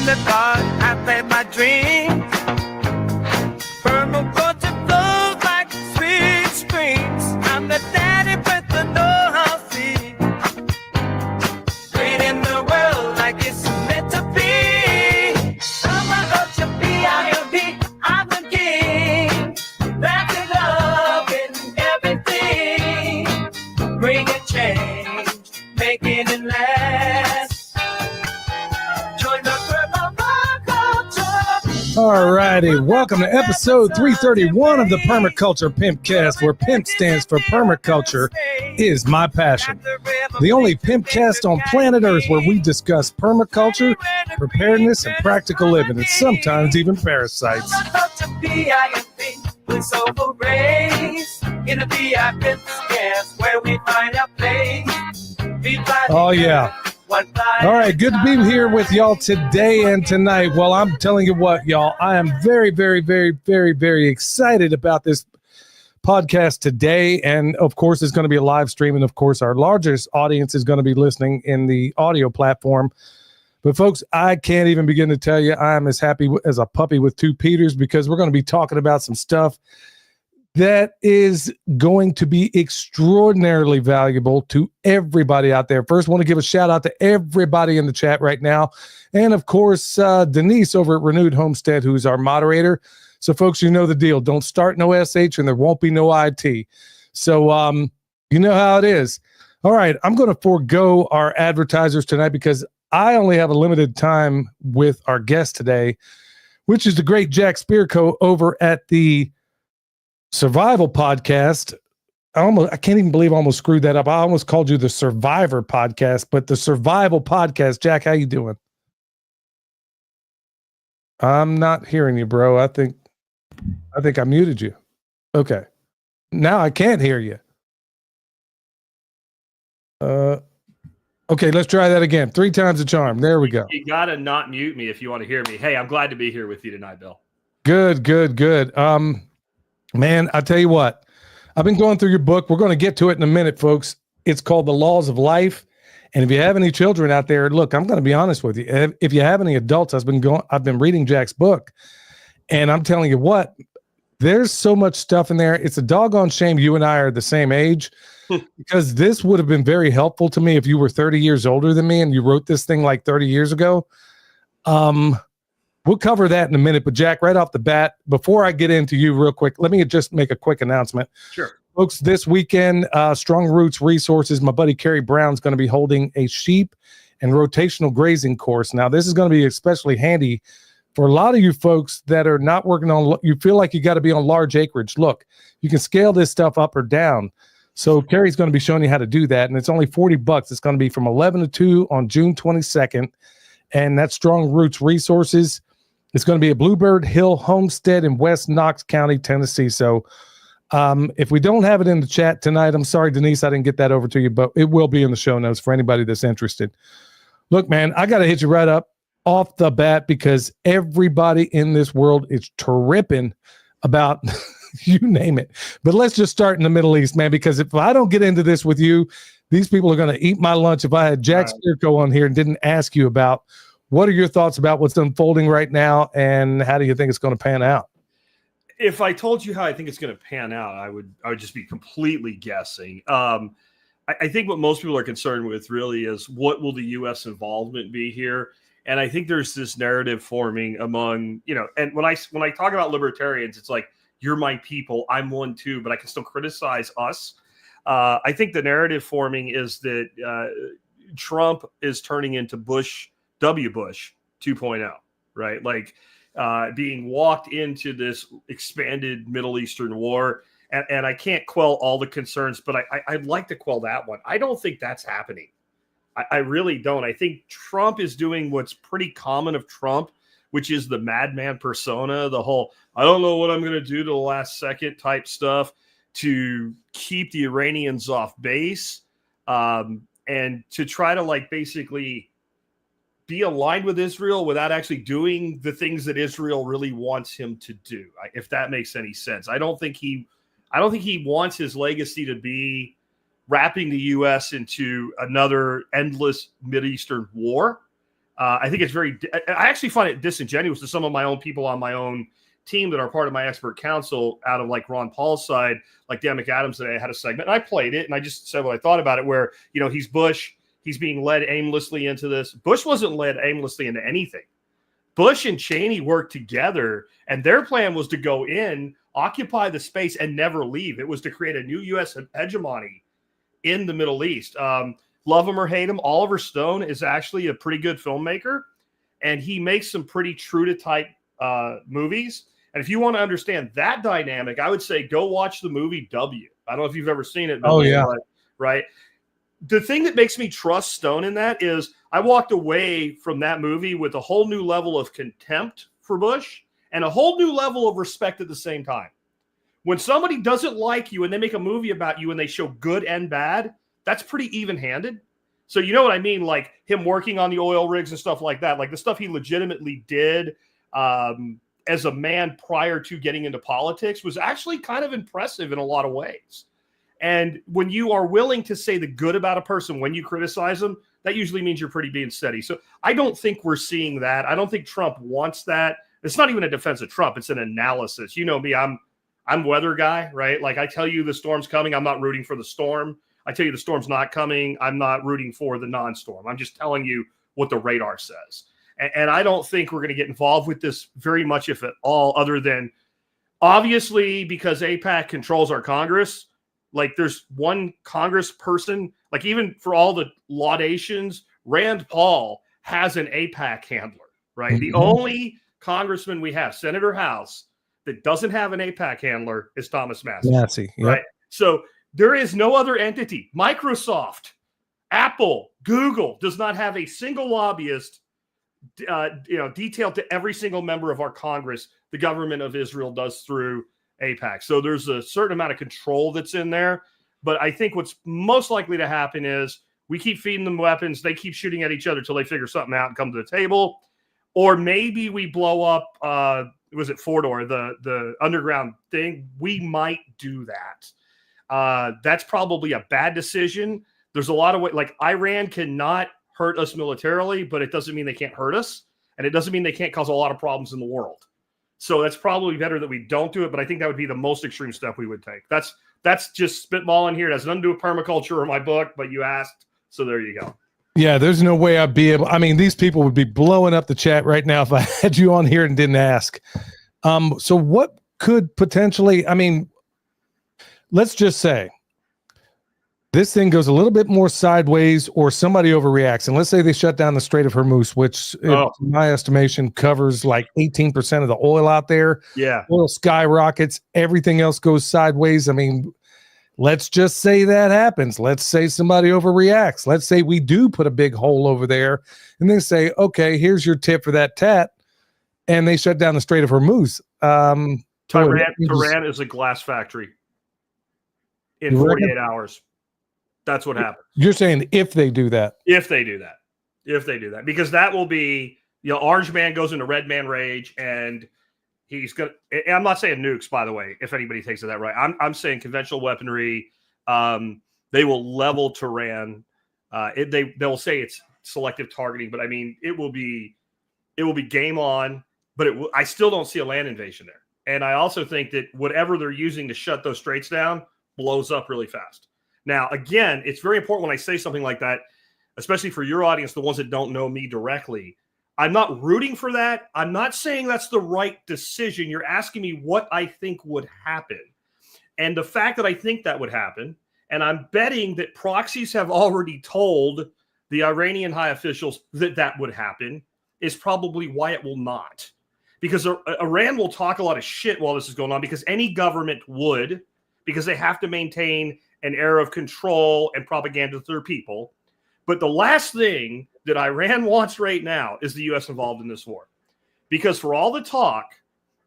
the dark, I play my dreams. Permaculture flows like sweet streams. I'm the daddy with the know-how seed. Creating the world like it's meant to be. Permaculture, P-I-M-P, I'm the king. That's the love in everything. Bringing change, making it last. Join the permaculture. All righty, welcome to episode 331 of the Permaculture Pimpcast, where PIMP stands for Permaculture is my passion. The only Pimpcast on planet Earth where we discuss permaculture, preparedness, and practical living, and sometimes even parasites. Permaculture, P-I-M-P, with soulful rays. In the Pimpcast, where we find our place. Oh, yeah. All right, good to be here with y'all today and tonight. Well, I'm telling you what, y'all, I am very, very, very, very, very excited about this podcast today. And of course, it's going to be a live stream. And of course, our largest audience is going to be listening in the audio platform. But folks, I can't even begin to tell you I'm as happy as a puppy with two Peters, because we're going to be talking about some stuff that is going to be extraordinarily valuable to everybody out there. First, I want to give a shout out to everybody in the chat right now. And of course, Denise over at Renewed Homestead, who's our moderator. So folks, you know the deal. Don't start no SH and there won't be no IT. So you know how it is. All right, I'm going to forego our advertisers tonight because I only have a limited time with our guest today, which is the great Jack Spirko over at the Survival Podcast. I can't even believe I almost screwed that up. I almost called you the Survivor Podcast, but the Survival Podcast. Jack, how you doing? I'm not hearing you, bro. I think I muted you. Okay. Now I can't hear you. Okay, let's try that again. 3 times the charm. There we go. You gotta not mute me if you want to hear me. Hey, I'm glad to be here with you tonight, Bill. Good. Man, I tell you what, I've been going through your book. We're going to get to it in a minute, folks. It's called The Laws of Life. And if you have any children out there, look, I'm going to be honest with you. If you have any adults, I've been reading Jack's book, and I'm telling you what, there's so much stuff in there. It's a doggone shame you and I are the same age, because this would have been very helpful to me if you were 30 years older than me and you wrote this thing like 30 years ago. We'll cover that in a minute, but Jack, right off the bat, before I get into you real quick, let me just make a quick announcement. Sure. Folks, this weekend, Strong Roots Resources, my buddy Kerry Brown's going to be holding a sheep and rotational grazing course. Now, this is going to be especially handy for a lot of you folks that are not working on, you feel like you got to be on large acreage. Look, you can scale this stuff up or down. So Kerry's going to be showing you how to do that, and it's only $40. It's going to be from 11 to 2 on June 22nd, and that's Strong Roots Resources. It's going to be a Bluebird Hill Homestead in West Knox County, Tennessee. So if we don't have it in the chat tonight, I'm sorry, Denise, I didn't get that over to you, but it will be in the show notes for anybody that's interested. Look, man, I got to hit you right up off the bat because everybody in this world is tripping about you name it. But let's just start in the Middle East, man, because if I don't get into this with you, these people are going to eat my lunch. If I had Jack Spirko on here and didn't ask you about what are your thoughts about what's unfolding right now, and how do you think it's going to pan out? If I told you how I think it's going to pan out, I would just be completely guessing. I think what most people are concerned with really is what will the U.S. involvement be here, and I think there's this narrative forming among And when I talk about libertarians, it's like you're my people, I'm one too, but I can still criticize us. I think the narrative forming is that Trump is turning into Bush 2.0, right? Like being walked into this expanded Middle Eastern war. And I can't quell all the concerns, but I'd like to quell that one. I don't think that's happening. I really don't. I think Trump is doing what's pretty common of Trump, which is the madman persona, the whole, I don't know what I'm going to do to the last second type stuff to keep the Iranians off base and to try to basically be aligned with Israel without actually doing the things that Israel really wants him to do, if that makes any sense. I don't think he wants his legacy to be wrapping the U.S. into another endless Mideastern war. I think it's I actually find it disingenuous to some of my own people on my own team that are part of my expert council out of like Ron Paul's side, like Dan McAdams today had a segment and I played it and I just said what I thought about it where, he's Bush, he's being led aimlessly into this. Bush wasn't led aimlessly into anything. Bush and Cheney worked together and their plan was to go in, occupy the space and never leave. It was to create a new U.S. hegemony in the Middle East. Love him or hate him, Oliver Stone is actually a pretty good filmmaker and he makes some pretty true to type movies. And if you want to understand that dynamic, I would say go watch the movie W. I don't know if you've ever seen it. Oh, yeah. Right. The thing that makes me trust Stone in that is I walked away from that movie with a whole new level of contempt for Bush and a whole new level of respect at the same time. When somebody doesn't like you and they make a movie about you and they show good and bad, that's pretty even-handed. So you know what I mean? Like him working on the oil rigs and stuff like that, like the stuff he legitimately did as a man prior to getting into politics was actually kind of impressive in a lot of ways. And when you are willing to say the good about a person when you criticize them, that usually means you're pretty being steady. So I don't think we're seeing that. I don't think Trump wants that. It's not even a defense of Trump. It's an analysis. You know me, I'm weather guy, right? Like I tell you the storm's coming. I'm not rooting for the storm. I tell you the storm's not coming. I'm not rooting for the non-storm. I'm just telling you what the radar says. And I don't think we're going to get involved with this very much, if at all, other than obviously because AIPAC controls our Congress. Like there's one Congress person, like even for all the laudations, Rand Paul has an AIPAC handler, right? Mm-hmm. The only congressman we have, Senator House, that doesn't have an AIPAC handler is Thomas Massie. Yep. Right? So there is no other entity. Microsoft, Apple, Google does not have a single lobbyist detailed to every single member of our Congress. The government of Israel does through AIPAC. So there's a certain amount of control that's in there. But I think what's most likely to happen is we keep feeding them weapons. They keep shooting at each other till they figure something out and come to the table. Or maybe we blow up, was it Fordor, the underground thing? We might do that. That's probably a bad decision. There's a lot of like Iran cannot hurt us militarily, but it doesn't mean they can't hurt us. And it doesn't mean they can't cause a lot of problems in the world. So that's probably better that we don't do it. But I think that would be the most extreme step we would take. That's just spitballing here. It has nothing to do with permaculture or my book, but you asked. So there you go. Yeah, there's no way I'd be able. I mean, these people would be blowing up the chat right now if I had you on here and didn't ask. So what could potentially, I mean, let's just say this thing goes a little bit more sideways or somebody overreacts. And let's say they shut down the Strait of Hormuz, which in my estimation covers like 18% of the oil out there. Yeah. Oil skyrockets. Everything else goes sideways. I mean, let's just say that happens. Let's say somebody overreacts. Let's say we do put a big hole over there and they say, okay, here's your tip for that tat. And they shut down the Strait of Hormuz. Tehran is a glass factory in 48 hours. That's what happens. You're saying if they do that. If they do that. Because that will be, Orange Man goes into Red Man rage and he's going to, I'm not saying nukes, by the way, if anybody takes it that right. I'm saying conventional weaponry. They will level Tehran. They'll say it's selective targeting, but I mean, it will be game on, but I still don't see a land invasion there. And I also think that whatever they're using to shut those straits down blows up really fast. Now, again, it's very important when I say something like that, especially for your audience, the ones that don't know me directly. I'm not rooting for that. I'm not saying that's the right decision. You're asking me what I think would happen. And the fact that I think that would happen, and I'm betting that proxies have already told the Iranian high officials that would happen, is probably why it will not. Because Iran will talk a lot of shit while this is going on, because any government would, because they have to maintain an air of control and propaganda to their people. But the last thing that Iran wants right now is the U.S. involved in this war. Because for all the talk,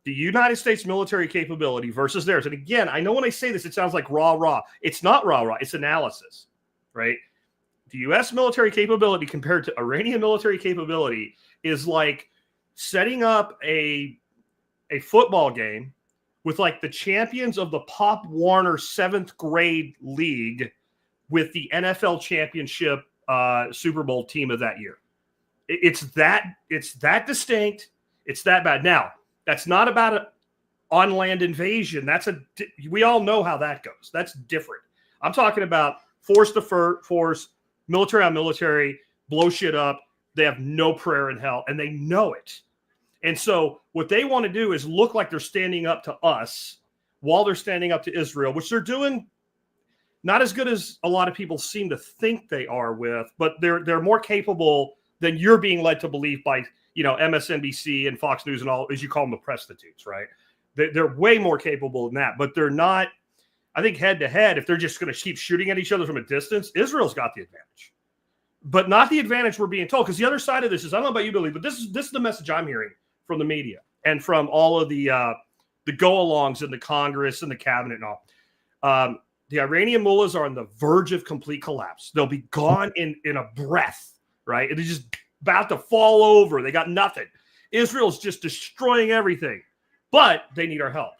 the United States military capability versus theirs, and again, I know when I say this, it sounds like rah-rah. It's not rah-rah. It's analysis, right? The U.S. military capability compared to Iranian military capability is like setting up a football game with like the champions of the Pop Warner 7th grade league with the NFL championship Super Bowl team of that year. It's that distinct. It's that bad. Now, that's not about an on-land invasion. We all know how that goes. That's different. I'm talking about force to force, military on military, blow shit up. They have no prayer in hell, and they know it. And so what they want to do is look like they're standing up to us while they're standing up to Israel, which they're doing not as good as a lot of people seem to think they are with, but they're more capable than you're being led to believe by, MSNBC and Fox News and all, as you call them, the prostitutes, right? They're way more capable than that, but they're not. I think head to head, if they're just going to keep shooting at each other from a distance, Israel's got the advantage, but not the advantage we're being told. Because the other side of this is, I don't know about you, Billy, but this is the message I'm hearing from the media and from all of the go-alongs in the Congress and the cabinet and all. The Iranian mullahs are on the verge of complete collapse. They'll be gone in a breath, right? They're just about to fall over. They got nothing. Israel's just destroying everything, but they need our help.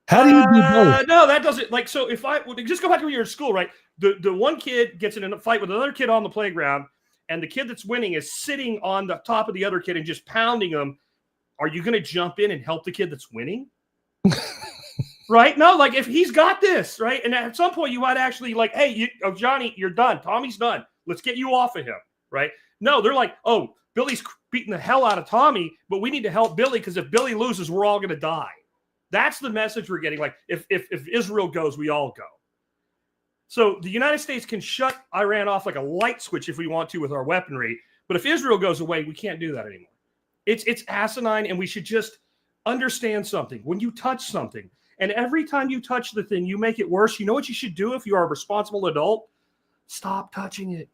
How do you do both? No, that doesn't. So if I just go back to when you're in school, right? The one kid gets in a fight with another kid on the playground, and the kid that's winning is sitting on the top of the other kid and just pounding him. Are you going to jump in and help the kid that's winning? Right? No, if he's got this, right? And at some point you might actually hey, Johnny, you're done. Tommy's done. Let's get you off of him, right? No, they're like, oh, Billy's beating the hell out of Tommy, but we need to help Billy because if Billy loses, we're all going to die. That's the message we're getting. If Israel goes, we all go. So the United States can shut Iran off like a light switch if we want to with our weaponry, but if Israel goes away, we can't do that anymore. It's asinine, and we should just understand something. When you touch something, and every time you touch the thing, you make it worse, you know what you should do if you are a responsible adult? Stop touching it.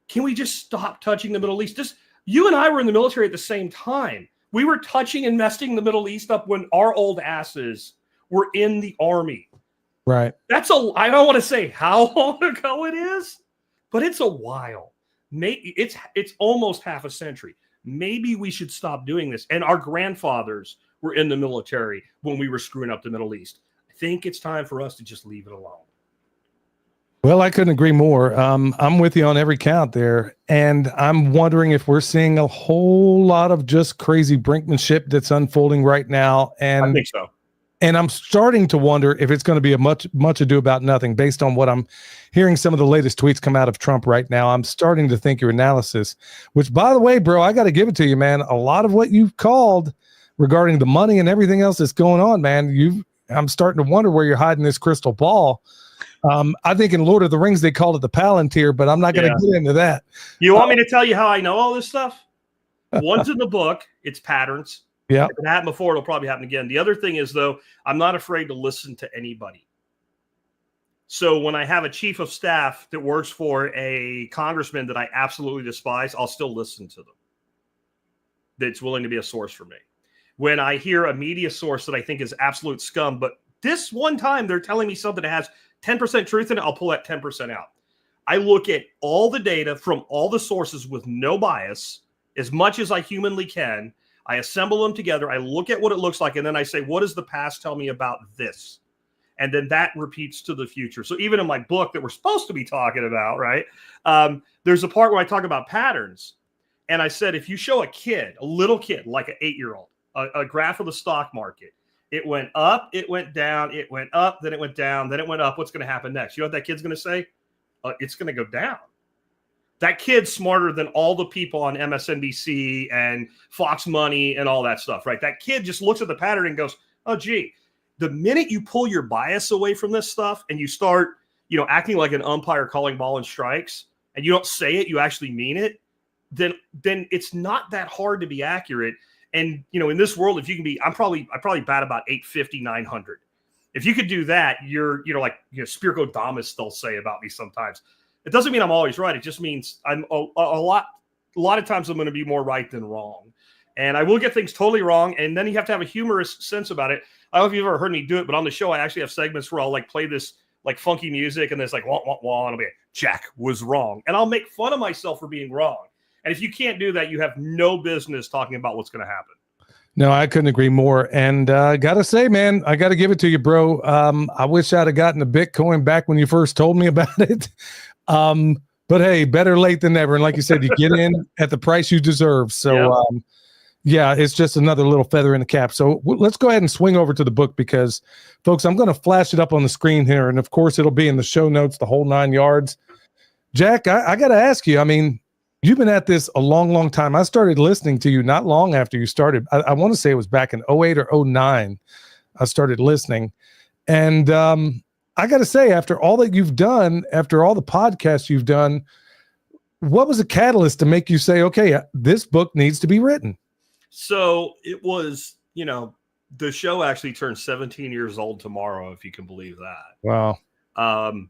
Can we just stop touching the Middle East? You and I were in the military at the same time. We were touching and messing the Middle East up when our old asses were in the army. Right. I don't want to say how long ago it is, but it's a while. Maybe it's almost half a century. Maybe we should stop doing this. And our grandfathers were in the military when we were screwing up the Middle East. I think it's time for us to just leave it alone. Well, I couldn't agree more. I'm with you on every count there. And I'm wondering if we're seeing a whole lot of just crazy brinkmanship that's unfolding right now. And I think so. And I'm starting to wonder if it's going to be a much ado about nothing based on what I'm hearing some of the latest tweets come out of Trump right now. I'm starting to think your analysis, which, by the way, bro, I got to give it to you, man. A lot of what you've called regarding the money and everything else that's going on, man, I'm starting to wonder where you're hiding this crystal ball. I think in Lord of the Rings, they called it the Palantir, but I'm not going to get into that. You want me to tell you how I know all this stuff? One's in the book. It's patterns. Yeah. If it happened before, it'll probably happen again. The other thing is, though, I'm not afraid to listen to anybody. So when I have a chief of staff that works for a congressman that I absolutely despise, I'll still listen to them. That's willing to be a source for me. When I hear a media source that I think is absolute scum, but this one time they're telling me something that has 10% truth in it, I'll pull that 10% out. I look at all the data from all the sources with no bias, as much as I humanly can. I assemble them together. I look at what it looks like, and then I say, what does the past tell me about this? And then that repeats to the future. So even in my book that we're supposed to be talking about, right, there's a part where I talk about patterns. And I said, if you show a little kid, like an 8-year-old, a graph of the stock market, it went up, it went down, it went up, then it went down, then it went up. What's going to happen next? You know what that kid's going to say? It's going to go down. That kid's smarter than all the people on MSNBC and Fox Money and all that stuff, right? That kid just looks at the pattern and goes, oh, gee, the minute you pull your bias away from this stuff and you start, acting like an umpire calling ball and strikes, and you don't say it, you actually mean it, then it's not that hard to be accurate. And, in this world, if you can be, I probably bat about 850, 900. If you could do that, you're, Spirko Damas, they'll say about me sometimes. It doesn't mean I'm always right. It just means I'm a lot of times I'm going to be more right than wrong. And I will get things totally wrong. And then you have to have a humorous sense about it. I don't know if you've ever heard me do it, but on the show, I actually have segments where I'll play this funky music and there's wah, wah, wah, and I'll be like, Jack was wrong. And I'll make fun of myself for being wrong. And if you can't do that, you have no business talking about what's going to happen. No, I couldn't agree more. And I got to say, man, I got to give it to you, bro. I wish I'd have gotten the Bitcoin back when you first told me about it. But hey, better late than never. And like you said, you get in at the price you deserve. So, yeah, it's just another little feather in the cap. So let's go ahead and swing over to the book because, folks, I'm going to flash it up on the screen here. And, of course, it'll be in the show notes, the whole 9 yards. Jack, I got to ask you, I mean, you've been at this a long, long time. I started listening to you not long after you started. I want to say it was back in 08 or 09 I started listening. And I got to say, after all that you've done, after all the podcasts you've done, what was the catalyst to make you say, okay, this book needs to be written? So it was, the show actually turned 17 years old tomorrow, if you can believe that. Wow.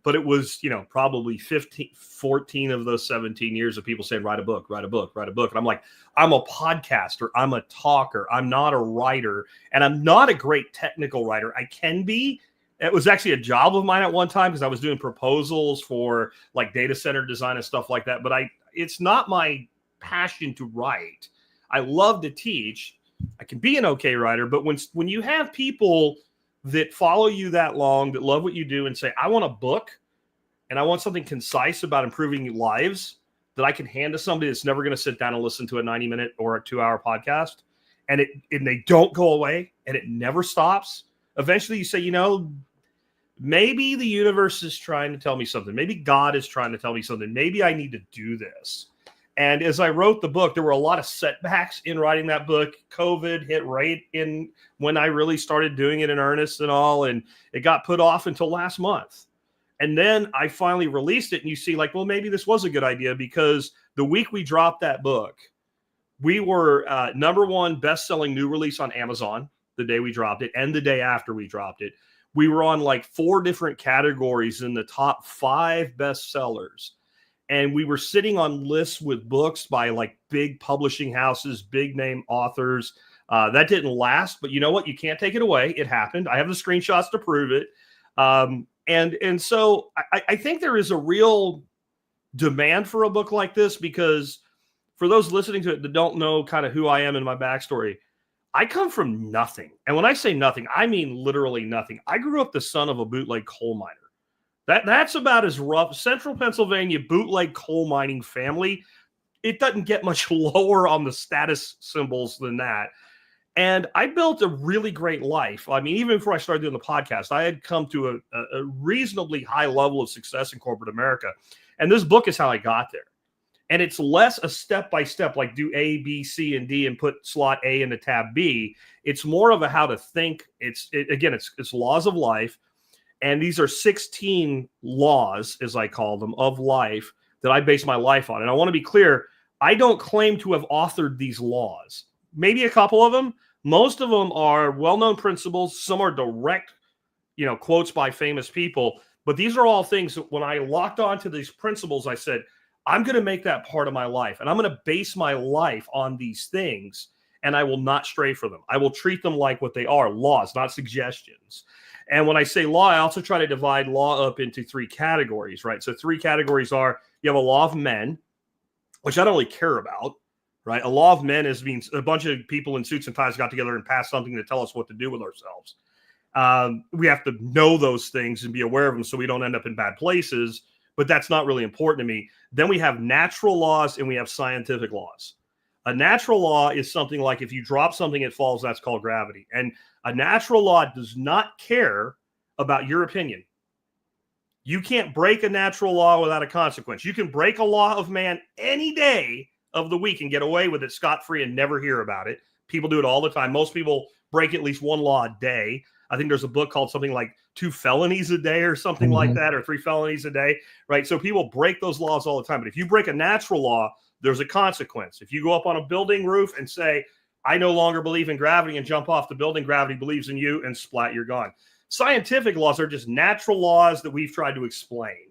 But it was, probably 14 of those 17 years of people saying, write a book, write a book, write a book. And I'm like, I'm a podcaster. I'm a talker. I'm not a writer. And I'm not a great technical writer. I can be. It was actually a job of mine at one time because I was doing proposals for like data center design and stuff like that. But it's not my passion to write. I love to teach. I can be an okay writer. But when you have people that follow you that long, that love what you do and say, I want a book and I want something concise about improving lives that I can hand to somebody that's never going to sit down and listen to a 90-minute or a 2-hour podcast. And they don't go away and it never stops. Eventually you say, maybe the universe is trying to tell me something. Maybe God is trying to tell me something. Maybe I need to do this. And as I wrote the book, there were a lot of setbacks in writing that book. COVID hit right in when I really started doing it in earnest and all. And it got put off until last month. And then I finally released it. And you see like, well, maybe this was a good idea because the week we dropped that book, we were #1 best-selling new release on Amazon the day we dropped it and the day after we dropped it. We were on like 4 different categories in the top 5 bestsellers. And we were sitting on lists with books by like big publishing houses, big name authors. That didn't last, but you know what? You can't take it away. It happened. I have the screenshots to prove it. And so I think there is a real demand for a book like this because for those listening to it that don't know kind of who I am and my backstory, I come from nothing. And when I say nothing, I mean literally nothing. I grew up the son of a bootleg coal miner. That's about as rough. Central Pennsylvania bootleg coal mining family. It doesn't get much lower on the status symbols than that. And I built a really great life. I mean, even before I started doing the podcast, I had come to a reasonably high level of success in corporate America. And this book is how I got there. And it's less a step-by-step, like do A, B, C, and D and put slot A into tab B. It's more of a how to think. It's laws of life. And these are 16 laws, as I call them, of life that I base my life on. And I want to be clear, I don't claim to have authored these laws. Maybe a couple of them. Most of them are well-known principles. Some are direct, quotes by famous people. But these are all things that when I locked onto these principles, I said, I'm going to make that part of my life. And I'm going to base my life on these things. And I will not stray for them. I will treat them like what they are, laws, not suggestions. And when I say law, I also try to divide law up into 3 categories, right? So 3 categories are, you have a law of men, which I don't really care about, right? A law of men means a bunch of people in suits and ties got together and passed something to tell us what to do with ourselves. We have to know those things and be aware of them so we don't end up in bad places, but that's not really important to me. Then we have natural laws and we have scientific laws. A natural law is something like if you drop something, it falls. That's called gravity. And a natural law does not care about your opinion. You can't break a natural law without a consequence. You can break a law of man any day of the week and get away with it scot-free and never hear about it. People do it all the time. Most people break at least 1 law a day. I think there's a book called something like 2 felonies a day or something like that, or 3 felonies a day, right? So people break those laws all the time. But if you break a natural law, there's a consequence. If you go up on a building roof and say, I no longer believe in gravity and jump off the building, gravity believes in you, and splat, you're gone. Scientific laws are just natural laws that we've tried to explain,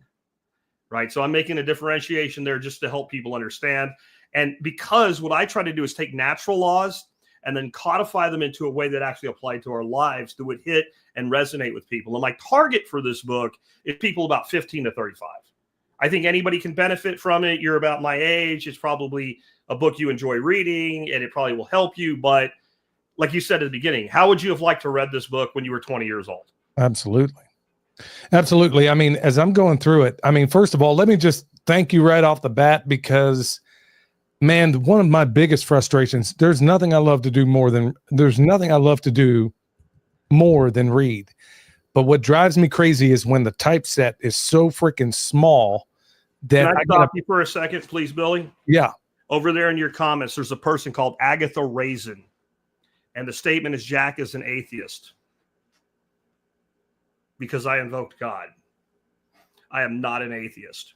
right? So I'm making a differentiation there just to help people understand. And because what I try to do is take natural laws and then codify them into a way that actually apply to our lives that would hit and resonate with people. And my target for this book is people about 15 to 35. I think anybody can benefit from it. You're about my age. It's probably a book you enjoy reading, and it probably will help you. But like you said at the beginning, how would you have liked to read this book when you were 20 years old? Absolutely. Absolutely. I mean, as I'm going through it, I mean, first of all, let me just thank you right off the bat, because man, one of my biggest frustrations, there's nothing I love to do more than read. But what drives me crazy is when the typeset is so freaking small that Can I stop you for a second, please, Billy? Yeah. Over there in your comments, there's a person called Agatha Raisin. And the statement is, Jack is an atheist. Because I invoked God. I am not an atheist.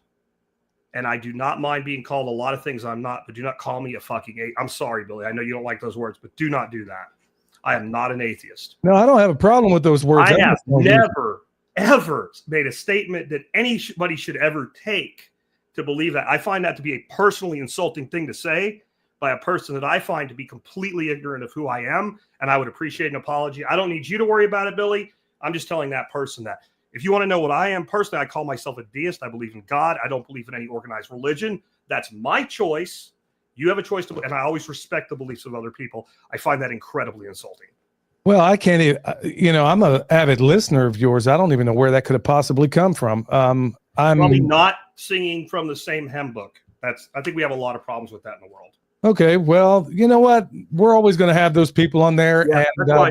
And I do not mind being called a lot of things I'm not, but do not call me a fucking atheist. I'm sorry, Billy. I know you don't like those words, but do not do that. I am not an atheist. No, I don't have a problem with those words. I have never, ever made a statement that anybody should ever take to believe that. I find that to be a personally insulting thing to say by a person that I find to be completely ignorant of who I am, and I would appreciate an apology. I don't need you to worry about it, Billy. I'm just telling that person that. If you want to know what I am personally, I call myself a deist. I believe in God. I don't believe in any organized religion. That's my choice. You have a choice to, and I always respect the beliefs of other people. I find that incredibly insulting. Well, I can't even, I'm an avid listener of yours. I don't even know where that could have possibly come from. I'm probably not singing from the same hymn book. I think we have a lot of problems with that in the world. Okay. Well, you know what? We're always going to have those people on there. Yeah, and I'm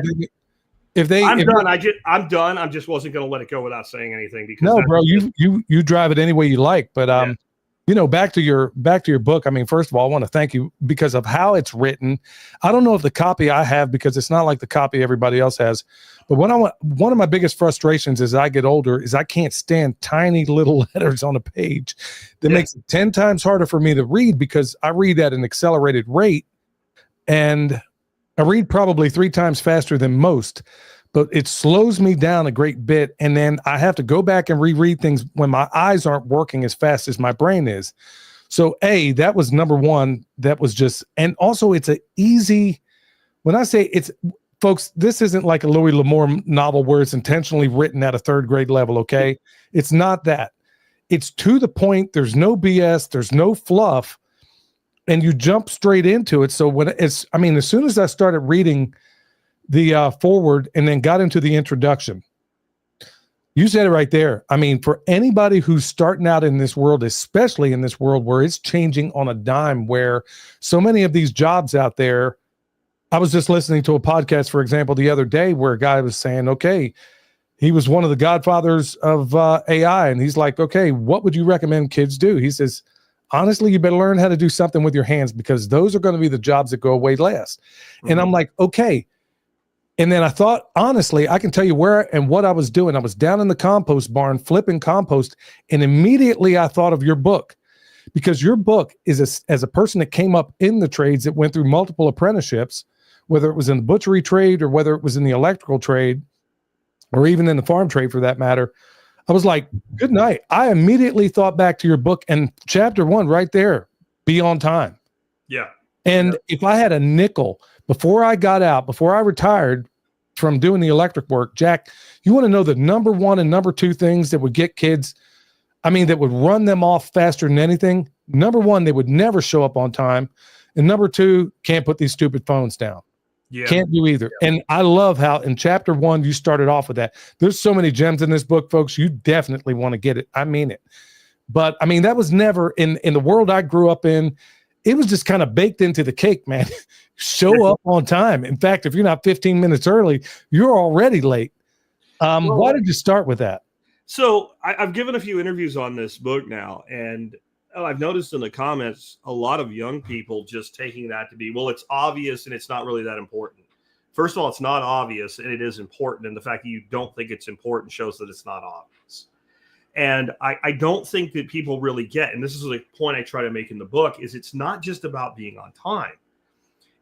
done. I just wasn't going to let it go without saying anything. Because no, bro, you drive it any way you like. But back to your book. I mean, first of all, I want to thank you because of how it's written. I don't know if the copy I have, because it's not like the copy everybody else has. But one of my biggest frustrations as I get older is I can't stand tiny little letters on a page. That makes it 10 times harder for me to read, because I read at an accelerated rate, and I read probably 3 times faster than most, but it slows me down a great bit. And then I have to go back and reread things when my eyes aren't working as fast as my brain is. So that was number one. That was just, and also it's an easy, when I say it's, folks, this isn't like a Louis L'Amour novel where it's intentionally written at a 3rd grade level. Okay. It's not that. It's to the point. There's no BS. There's no fluff. And you jump straight into it. So as soon as I started reading the forward and then got into the introduction, you said it right there. I mean, for anybody who's starting out in this world, especially in this world where it's changing on a dime, where so many of these jobs out there, I was just listening to a podcast, for example, the other day where a guy was saying, okay, he was one of the godfathers of AI. And he's like, okay, what would you recommend kids do? He says, honestly, you better learn how to do something with your hands, because those are going to be the jobs that go away last. Mm-hmm. And I'm like, okay. And then I thought, honestly, I can tell you where and what I was doing. I was down in the compost barn flipping compost, and immediately I thought of your book, because your book is as a person that came up in the trades, that went through multiple apprenticeships, whether it was in the butchery trade or whether it was in the electrical trade or even in the farm trade for that matter. I was like, good night. I immediately thought back to your book and chapter 1 right there, be on time. Yeah. And if I had a nickel before I got out, before I retired from doing the electric work, Jack, you want to know the number 1 and number 2 things that would get kids, that would run them off faster than anything. Number 1, they would never show up on time. And number 2, can't put these stupid phones down. Yeah. Can't do either. Yeah. And I love how in chapter 1, you started off with that. There's so many gems in this book, folks. You definitely want to get it. I mean it. But that was never in the world I grew up in. It was just kind of baked into the cake, man. Show up on time. In fact, if you're not 15 minutes early, you're already late. Why did you start with that? So I've given a few interviews on this book now, and I've noticed in the comments a lot of young people just taking that to be, well, it's obvious and it's not really that important. First of all, it's not obvious and it is important. And the fact that you don't think it's important shows that it's not obvious. And I don't think that people really get, and this is the point I try to make in the book, is it's not just about being on time.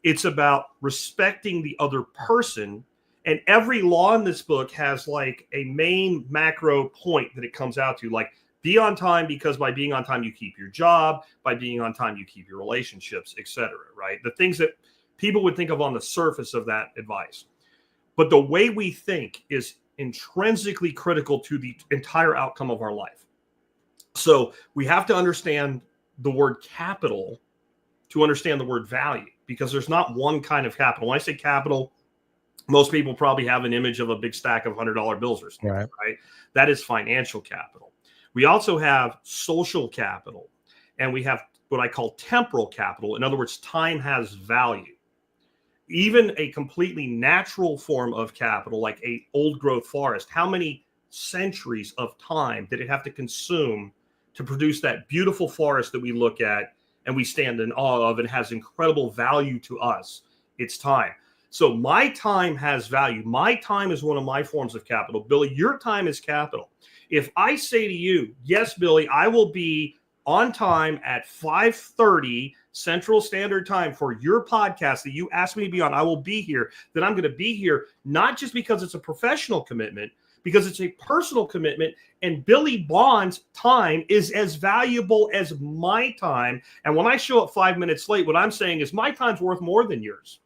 It's about respecting the other person. And every law in this book has like a main macro point that it comes out to, like, be on time, because by being on time, you keep your job. By being on time, you keep your relationships, etc. Right? The things that people would think of on the surface of that advice. But the way we think is intrinsically critical to the entire outcome of our life. So we have to understand the word capital to understand the word value, because there's not one kind of capital. When I say capital, most people probably have an image of a big stack of $100 bills or something, right? That is financial capital. We also have social capital, and we have what I call temporal capital. In other words, time has value. Even a completely natural form of capital, like a old growth forest, how many centuries of time did it have to consume to produce that beautiful forest that we look at and we stand in awe of and has incredible value to us? It's time. So my time has value. My time is one of my forms of capital. Billy, your time is capital. If I say to you, yes, Billy, I will be on time at 5:30 Central Standard Time for your podcast that you asked me to be on, I will be here. Then I'm going to be here, not just because it's a professional commitment, because it's a personal commitment. And Billy Bond's time is as valuable as my time. And when I show up 5 minutes late, what I'm saying is my time's worth more than yours.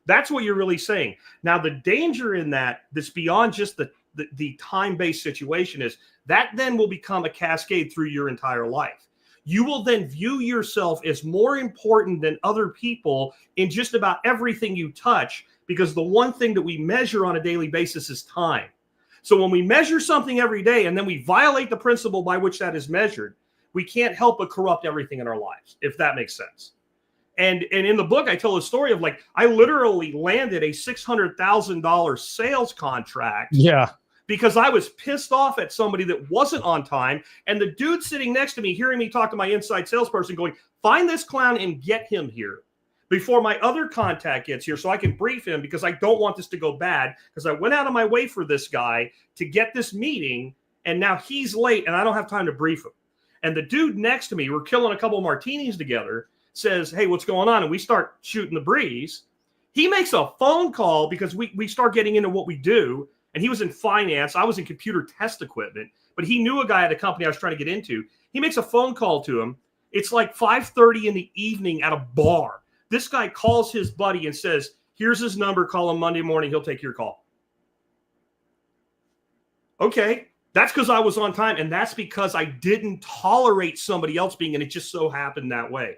That's what you're really saying. Now, the danger in that's beyond just the time-based situation is that then will become a cascade through your entire life. You will then view yourself as more important than other people in just about everything you touch, because the one thing that we measure on a daily basis is time. So when we measure something every day and then we violate the principle by which that is measured, we can't help but corrupt everything in our lives, if that makes sense. And in the book, I tell a story of, like, I literally landed a $600,000 sales contract. Yeah. Because I was pissed off at somebody that wasn't on time. And the dude sitting next to me, hearing me talk to my inside salesperson, going, find this clown and get him here before my other contact gets here so I can brief him, because I don't want this to go bad, because I went out of my way for this guy to get this meeting, and now he's late and I don't have time to brief him. And the dude next to me, we're killing a couple of martinis together, says, hey, what's going on? And we start shooting the breeze. He makes a phone call because we start getting into what we do. And he was in finance. I was in computer test equipment, but he knew a guy at a company I was trying to get into. He makes a phone call to him. It's like 5:30 in the evening at a bar. This guy calls his buddy and says, here's his number. Call him Monday morning. He'll take your call. Okay. That's because I was on time. And that's because I didn't tolerate somebody else being, and it just so happened that way.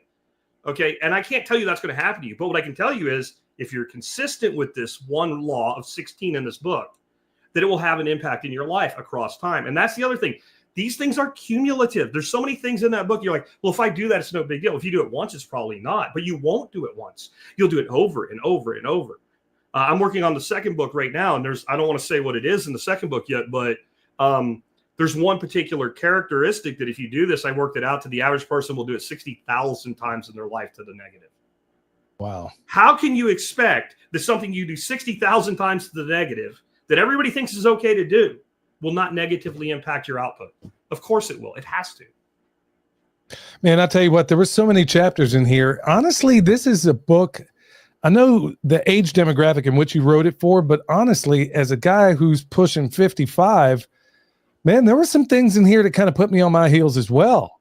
Okay. And I can't tell you that's going to happen to you. But what I can tell you is, if you're consistent with this one law of 16 in this book, that it will have an impact in your life across time. And that's the other thing. These things are cumulative. There's so many things in that book. You're like, well, if I do that, it's no big deal. If you do it once, it's probably not. But you won't do it once. You'll do it over and over and over. I'm working on the second book right now, and I don't want to say what it is in the second book yet, but there's one particular characteristic that if you do this, I worked it out, to the average person will do it 60,000 times in their life to the negative. Wow. How can you expect that something you do 60,000 times to the negative that everybody thinks is okay to do will not negatively impact your output? Of course it will. It has to. Man, I tell you what, there were so many chapters in here. Honestly, this is a book. I know the age demographic in which you wrote it for, but honestly, as a guy who's pushing 55, man, there were some things in here that kind of put me on my heels as well.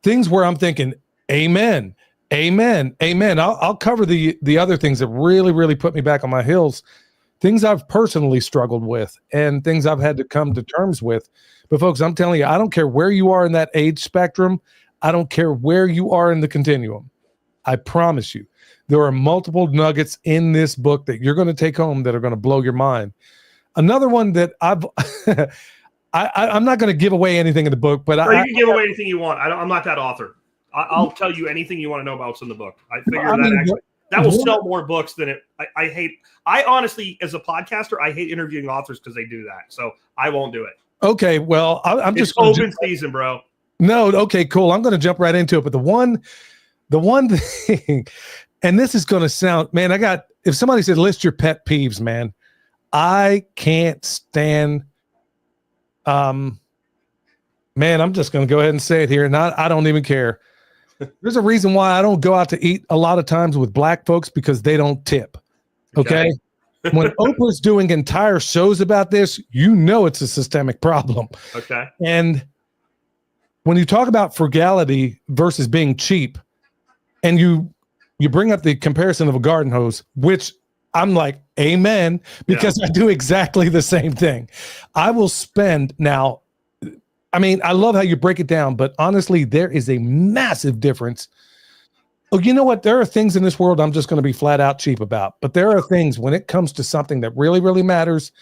Things where I'm thinking, amen, amen, amen. I'll cover the other things that really, really put me back on my heels. Things I've personally struggled with and things I've had to come to terms with. But folks, I'm telling you, I don't care where you are in that age spectrum. I don't care where you are in the continuum. I promise you, there are multiple nuggets in this book that you're going to take home that are going to blow your mind. Another one that I'm not going to give away anything in the book, but you can give away anything you want. I'm not that author. I'll tell you anything you want to know about what's in the book. I figure that will sell more books than it. I honestly, as a podcaster, I hate interviewing authors because they do that. So I won't do it. Okay. Well, I'm just open season, bro. No. Okay, cool. I'm going to jump right into it. But the one thing, and this is going to sound, man, if somebody said, list your pet peeves, man, I can't stand, man, I'm just going to go ahead and say it here. And I don't even care. There's a reason why I don't go out to eat a lot of times with black folks, because they don't tip. Okay. When Oprah's doing entire shows about this, it's a systemic problem. Okay. And when you talk about frugality versus being cheap, and you bring up the comparison of a garden hose, which I'm like, amen, because I do exactly the same thing. I will spend now. I mean, I love how you break it down, but honestly, there is a massive difference. Oh, you know what? There are things in this world I'm just going to be flat out cheap about, but there are things when it comes to something that really, really matters.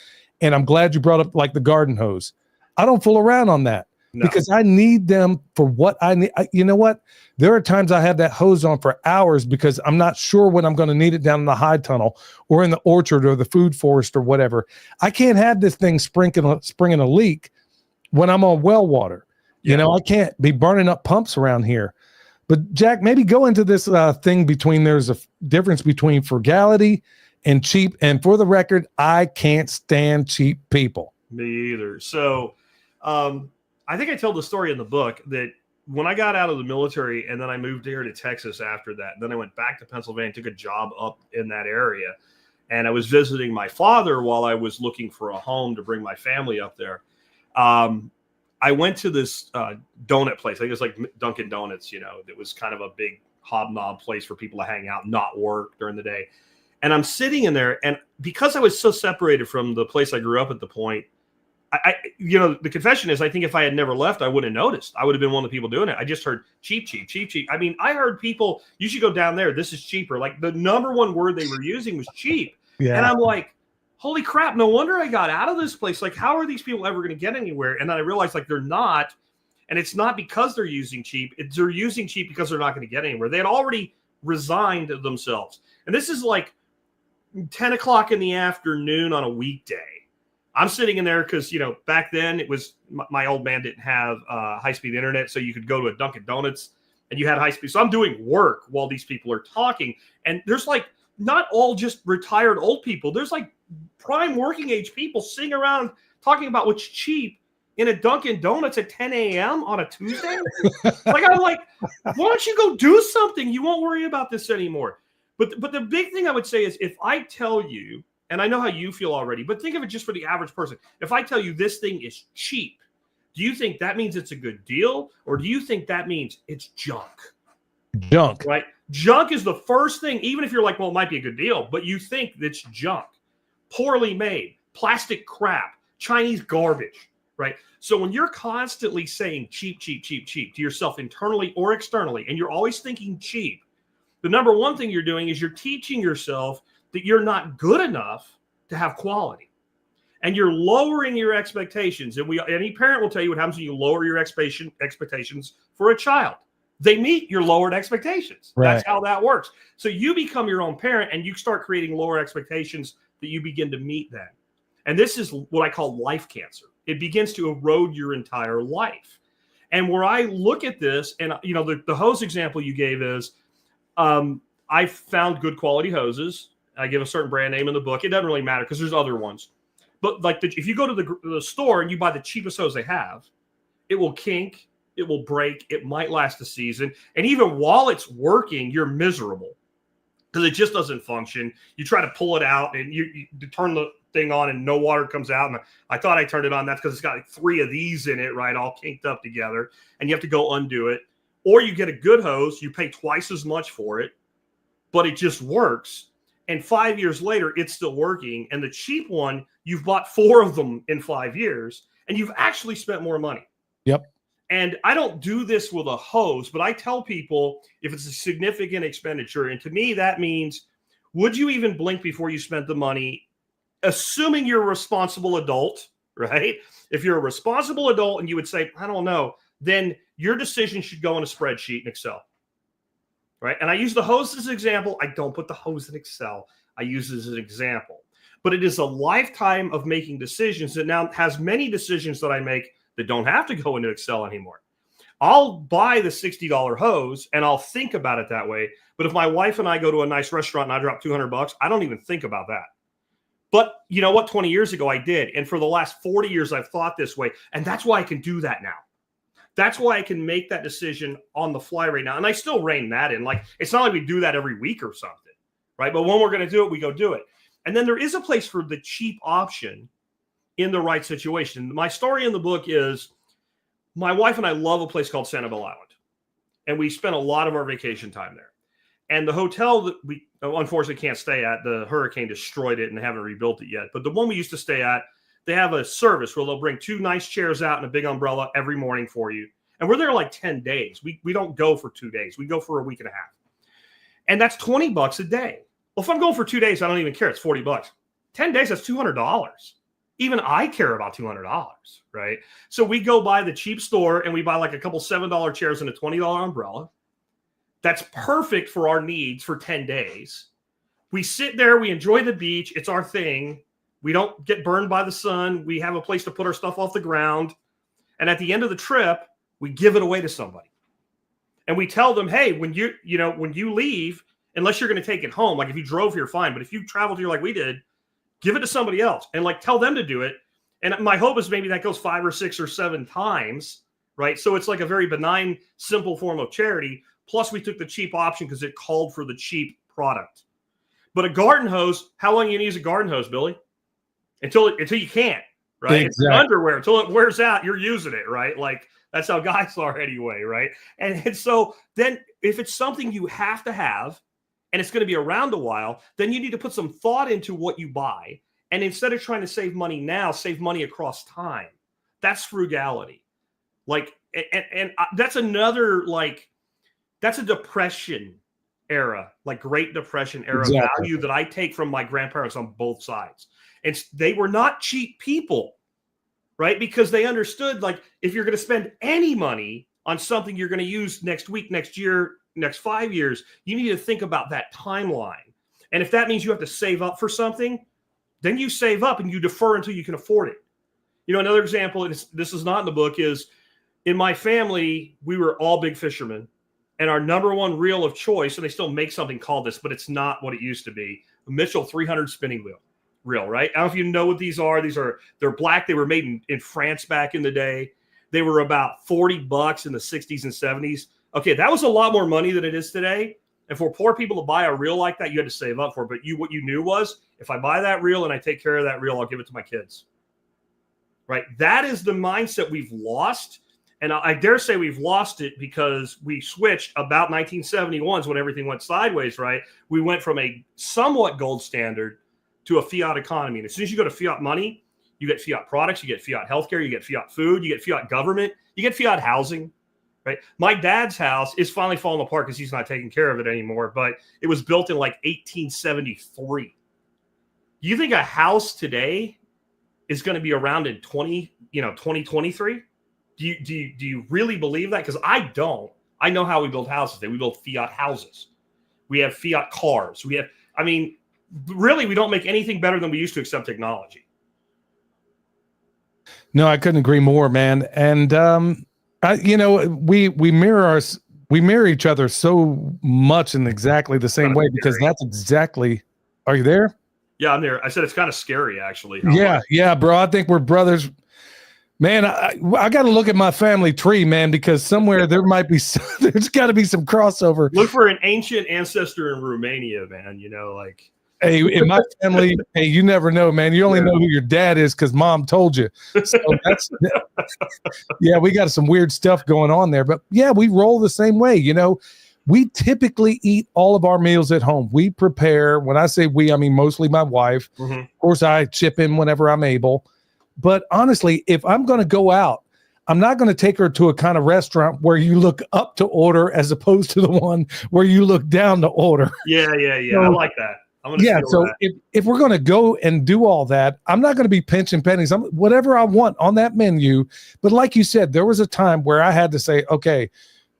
And I'm glad you brought up like the garden hose. I don't fool around on that. because I need them for what I need. You know what? There are times I have that hose on for hours because I'm not sure when I'm going to need it down in the high tunnel or in the orchard or the food forest or whatever. I can't have this thing springing a leak when I'm on well water. You know, I can't be burning up pumps around here. But Jack, maybe go into this thing between, there's a difference between frugality and cheap. And for the record, I can't stand cheap people. Me either. So I think I tell the story in the book that when I got out of the military and then I moved here to Texas after that, then I went back to Pennsylvania, took a job up in that area. And I was visiting my father while I was looking for a home to bring my family up there. I went to this donut place. I think it was like Dunkin' Donuts, you know, it was kind of a big hobnob place for people to hang out, not work during the day. And I'm sitting in there. And because I was so separated from the place I grew up at the point, you know, the confession is, I think if I had never left, I wouldn't have noticed. I would have been one of the people doing it. I just heard cheap, cheap, cheap, cheap. I mean, I heard people, you should go down there. This is cheaper. Like the number one word they were using was cheap. Yeah. And I'm like, holy crap, no wonder I got out of this place. Like, how are these people ever going to get anywhere? And then I realized, like, they're not. And it's not because they're using cheap. They're using cheap because they're not going to get anywhere. They had already resigned themselves. And this is like 10 o'clock in the afternoon on a weekday. I'm sitting in there because, you know, back then it was, my old man didn't have high-speed internet, so you could go to a Dunkin' Donuts and you had high-speed. So I'm doing work while these people are talking. And there's like, not all just retired old people. There's like prime working age people sitting around talking about what's cheap in a Dunkin' Donuts at 10 a.m. on a Tuesday. Like, I'm like, why don't you go do something? You won't worry about this anymore. But the big thing I would say is, if I tell you, and I know how you feel already, but think of it just for the average person. If I tell you this thing is cheap, do you think that means it's a good deal? Or do you think that means it's junk? Junk. Right? Junk is the first thing, even if you're like, well, it might be a good deal, but you think it's junk. Poorly made, plastic crap, Chinese garbage, right? So when you're constantly saying cheap, cheap, cheap, cheap to yourself internally or externally, and you're always thinking cheap, the number one thing you're doing is you're teaching yourself that you're not good enough to have quality. And you're lowering your expectations. And any parent will tell you what happens when you lower your expectations for a child. They meet your lowered expectations. Right. That's how that works. So you become your own parent and you start creating lower expectations that you begin to meet then. And this is what I call life cancer. It begins to erode your entire life. And where I look at this, and you know, the hose example you gave is, I found good quality hoses. I give a certain brand name in the book. It doesn't really matter because there's other ones. But like if you go to the store and you buy the cheapest hose they have, it will kink, it will break, it might last a season. And even while it's working, you're miserable because it just doesn't function. You try to pull it out and you turn the thing on and no water comes out. And I thought I turned it on. That's because it's got like 3 of these in it, right? All kinked up together. And you have to go undo it. Or you get a good hose, you pay twice as much for it, but it just works. And 5 years later, it's still working. And the cheap one, you've bought 4 of them in 5 years, and you've actually spent more money. Yep. And I don't do this with a hose, but I tell people if it's a significant expenditure, and to me, that means, would you even blink before you spent the money, assuming you're a responsible adult, right? If you're a responsible adult and you would say, I don't know, then your decision should go in a spreadsheet in Excel. Right. And I use the hose as an example. I don't put the hose in Excel. I use it as an example. But it is a lifetime of making decisions that now has many decisions that I make that don't have to go into Excel anymore. I'll buy the $60 hose and I'll think about it that way. But if my wife and I go to a nice restaurant and I drop $200, I don't even think about that. But you know what? 20 years ago, I did. And for the last 40 years, I've thought this way. And that's why I can do that now. That's why I can make that decision on the fly right now. And I still rein that in. Like, it's not like we do that every week or something, right? But when we're going to do it, we go do it. And then there is a place for the cheap option in the right situation. My story in the book is my wife and I love a place called Sanibel Island. And we spent a lot of our vacation time there. And the hotel that we unfortunately can't stay at, the hurricane destroyed it and haven't rebuilt it yet. But the one we used to stay at, they have a service where they'll bring 2 nice chairs out and a big umbrella every morning for you. And we're there like 10 days. We don't go for 2 days. We go for a week and a half. And that's $20 a day. Well, if I'm going for 2 days, I don't even care. It's $40. 10 days, that's $200. Even I care about $200, right? So we go by the cheap store and we buy like a couple $7 chairs and a $20 umbrella. That's perfect for our needs for 10 days. We sit there, we enjoy the beach. It's our thing. We don't get burned by the sun. We have a place to put our stuff off the ground. And at the end of the trip, we give it away to somebody. And we tell them, hey, when you leave, unless you're going to take it home, like if you drove here, fine. But if you traveled here like we did, give it to somebody else and like tell them to do it. And my hope is maybe that goes 5 or 6 or 7 times, right? So it's like a very benign, simple form of charity. Plus we took the cheap option because it called for the cheap product. But a garden hose, how long are you going to use a garden hose, Billy? Until you can't, right? Exactly. It's underwear. Until it wears out, you're using it, right? Like that's how guys are anyway, right? And so then if it's something you have to have, and it's going to be around a while, then you need to put some thought into what you buy. And instead of trying to save money now, save money across time. That's frugality. Like, and that's another, like, that's a depression era, like Great Depression era value that I take from my grandparents on both sides. And they were not cheap people, right? Because they understood, like, if you're going to spend any money on something you're going to use next week, next year, next 5 years, you need to think about that timeline. And if that means you have to save up for something, then you save up and you defer until you can afford it. You know, another example, and this is not in the book, is in my family, we were all big fishermen. And our number one reel of choice, and they still make something called this, but it's not what it used to be, a Mitchell 300 spinning reel, right? I don't know if you know what these are. They're black. They were made in France back in the day. They were about $40 in the 60s and 70s. Okay, that was a lot more money than it is today. And for poor people to buy a reel like that, you had to save up for it. But what you knew was, if I buy that reel and I take care of that reel, I'll give it to my kids. Right? That is the mindset we've lost. And I dare say we've lost it because we switched about 1971 when everything went sideways, right? We went from a somewhat gold standard to a fiat economy. And as soon as you go to fiat money, you get fiat products, you get fiat healthcare, you get fiat food, you get fiat government, you get fiat housing. Right. My dad's house is finally falling apart because he's not taking care of it anymore. But it was built in like 1873. You think a house today is going to be around in 2023? Do you really believe that? Because I don't. I know how we build houses today. We build fiat houses. We have fiat cars. Really, we don't make anything better than we used to except technology. No, I couldn't agree more, man. And we mirror each other so much in exactly the same way, because that's exactly. Are you there? Yeah, I'm there. I said it's kind of scary, actually. Yeah, bro. I think we're brothers. Man, I got to look at my family tree, man, because somewhere there's got to be some crossover. Look for an ancient ancestor in Romania, man. Hey, in my family, hey, you never know, man. You only know who your dad is because mom told you. So we got some weird stuff going on there. But yeah, we roll the same way. We typically eat all of our meals at home. We prepare. When I say we, I mean mostly my wife. Mm-hmm. Of course, I chip in whenever I'm able. But honestly, if I'm going to go out, I'm not going to take her to a kind of restaurant where you look up to order as opposed to the one where you look down to order. Yeah. So, I like that. So if we're going to go and do all that, I'm not going to be pinching pennies. Whatever I want on that menu. But like you said, there was a time where I had to say, okay,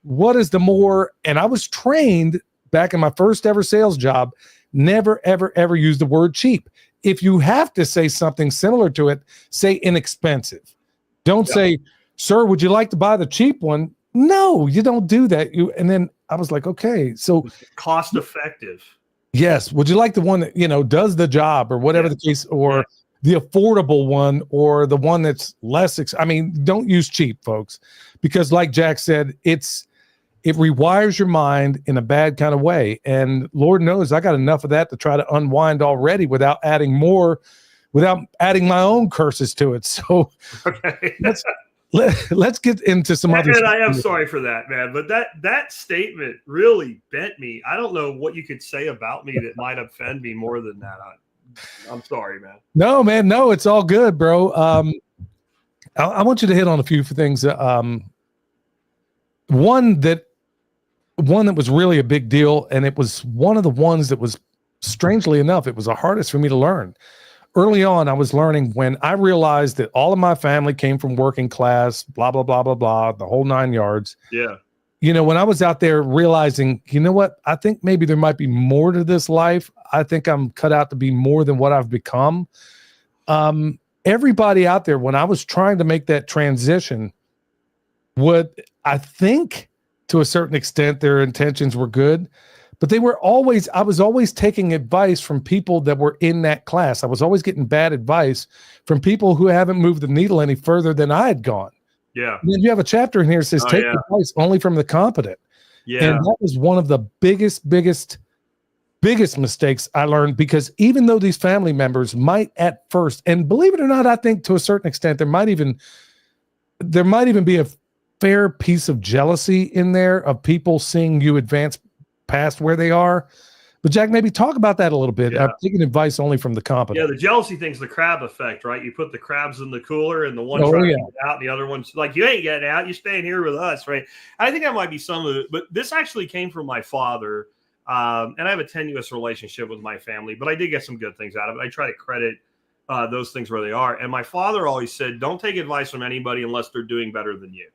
what is the more? And I was trained back in my first ever sales job, never, ever, ever use the word cheap. If you have to say something similar to it, say inexpensive. Don't say, sir, would you like to buy the cheap one? No, you don't do that. And then I was like, okay, so cost effective. Yes. Would you like the one that, does the job or whatever the case, or the affordable one, or the one that's less? Don't use cheap, folks, because like Jack said, it rewires your mind in a bad kind of way. And Lord knows I got enough of that to try to unwind already without adding my own curses to it. So let's get into some other stuff. I am sorry for that, man. But that statement really bent me. I don't know what you could say about me that might offend me more than that. I'm sorry, man. No, man. No, it's all good, bro. I want you to hit on a few things. One that was really a big deal, and it was one of the ones that was, strangely enough, it was the hardest for me to learn. early on, I was learning when I realized that all of my family came from working class, blah, blah, blah, blah, blah, the whole 9 yards. Yeah. You know, when I was out there realizing, you know what, I think maybe there might be more to this life. I think I'm cut out to be more than what I've become. Everybody out there, when I was trying to make that transition, would, I think to a certain extent, their intentions were good, but I was always taking advice from people that were in that class. I was always getting bad advice from people who haven't moved the needle any further than I had gone. Yeah. And then you have a chapter in here that says, take advice only from the competent. Yeah. And that was one of the biggest mistakes I learned, because even though these family members might at first, and believe it or not, I think to a certain extent, there might even be a fair piece of jealousy in there of people seeing you advance past where they are. But Jack, maybe talk about that a little bit. Yeah. Taking advice only from the competent. Yeah, the jealousy thing's the crab effect, right? You put the crabs in the cooler, and the one trying to get out, and the other one's like, you ain't getting out. You're staying here with us, right? I think that might be some of it. But this actually came from my father. And I have a tenuous relationship with my family, but I did get some good things out of it. I try to credit those things where they are. And my father always said, don't take advice from anybody unless they're doing better than you.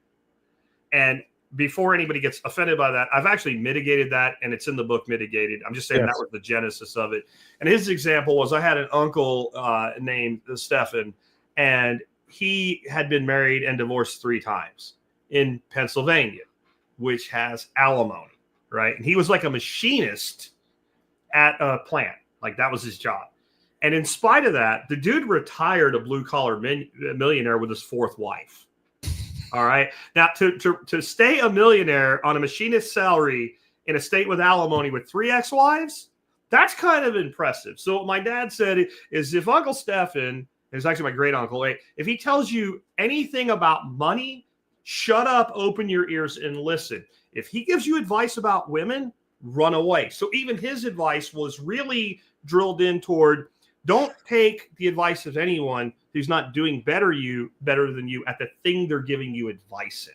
And before anybody gets offended by that, I've actually mitigated that, and it's in the book Mitigated. I'm just saying that was the genesis of it. And his example was, I had an uncle named Stefan, and he had been married and divorced 3 times in Pennsylvania, which has alimony, right? And he was like a machinist at a plant. Like, that was his job. And in spite of that, the dude retired a blue-collar millionaire with his 4th wife. All right. Now, to stay a millionaire on a machinist salary in a state with alimony with 3 ex-wives, that's kind of impressive. So what my dad said is, if Uncle Stefan, it's actually my great uncle, if he tells you anything about money, shut up, open your ears, and listen. If he gives you advice about women, run away. So even his advice was really drilled in toward, don't take the advice of anyone who's not doing better than you at the thing they're giving you advice in.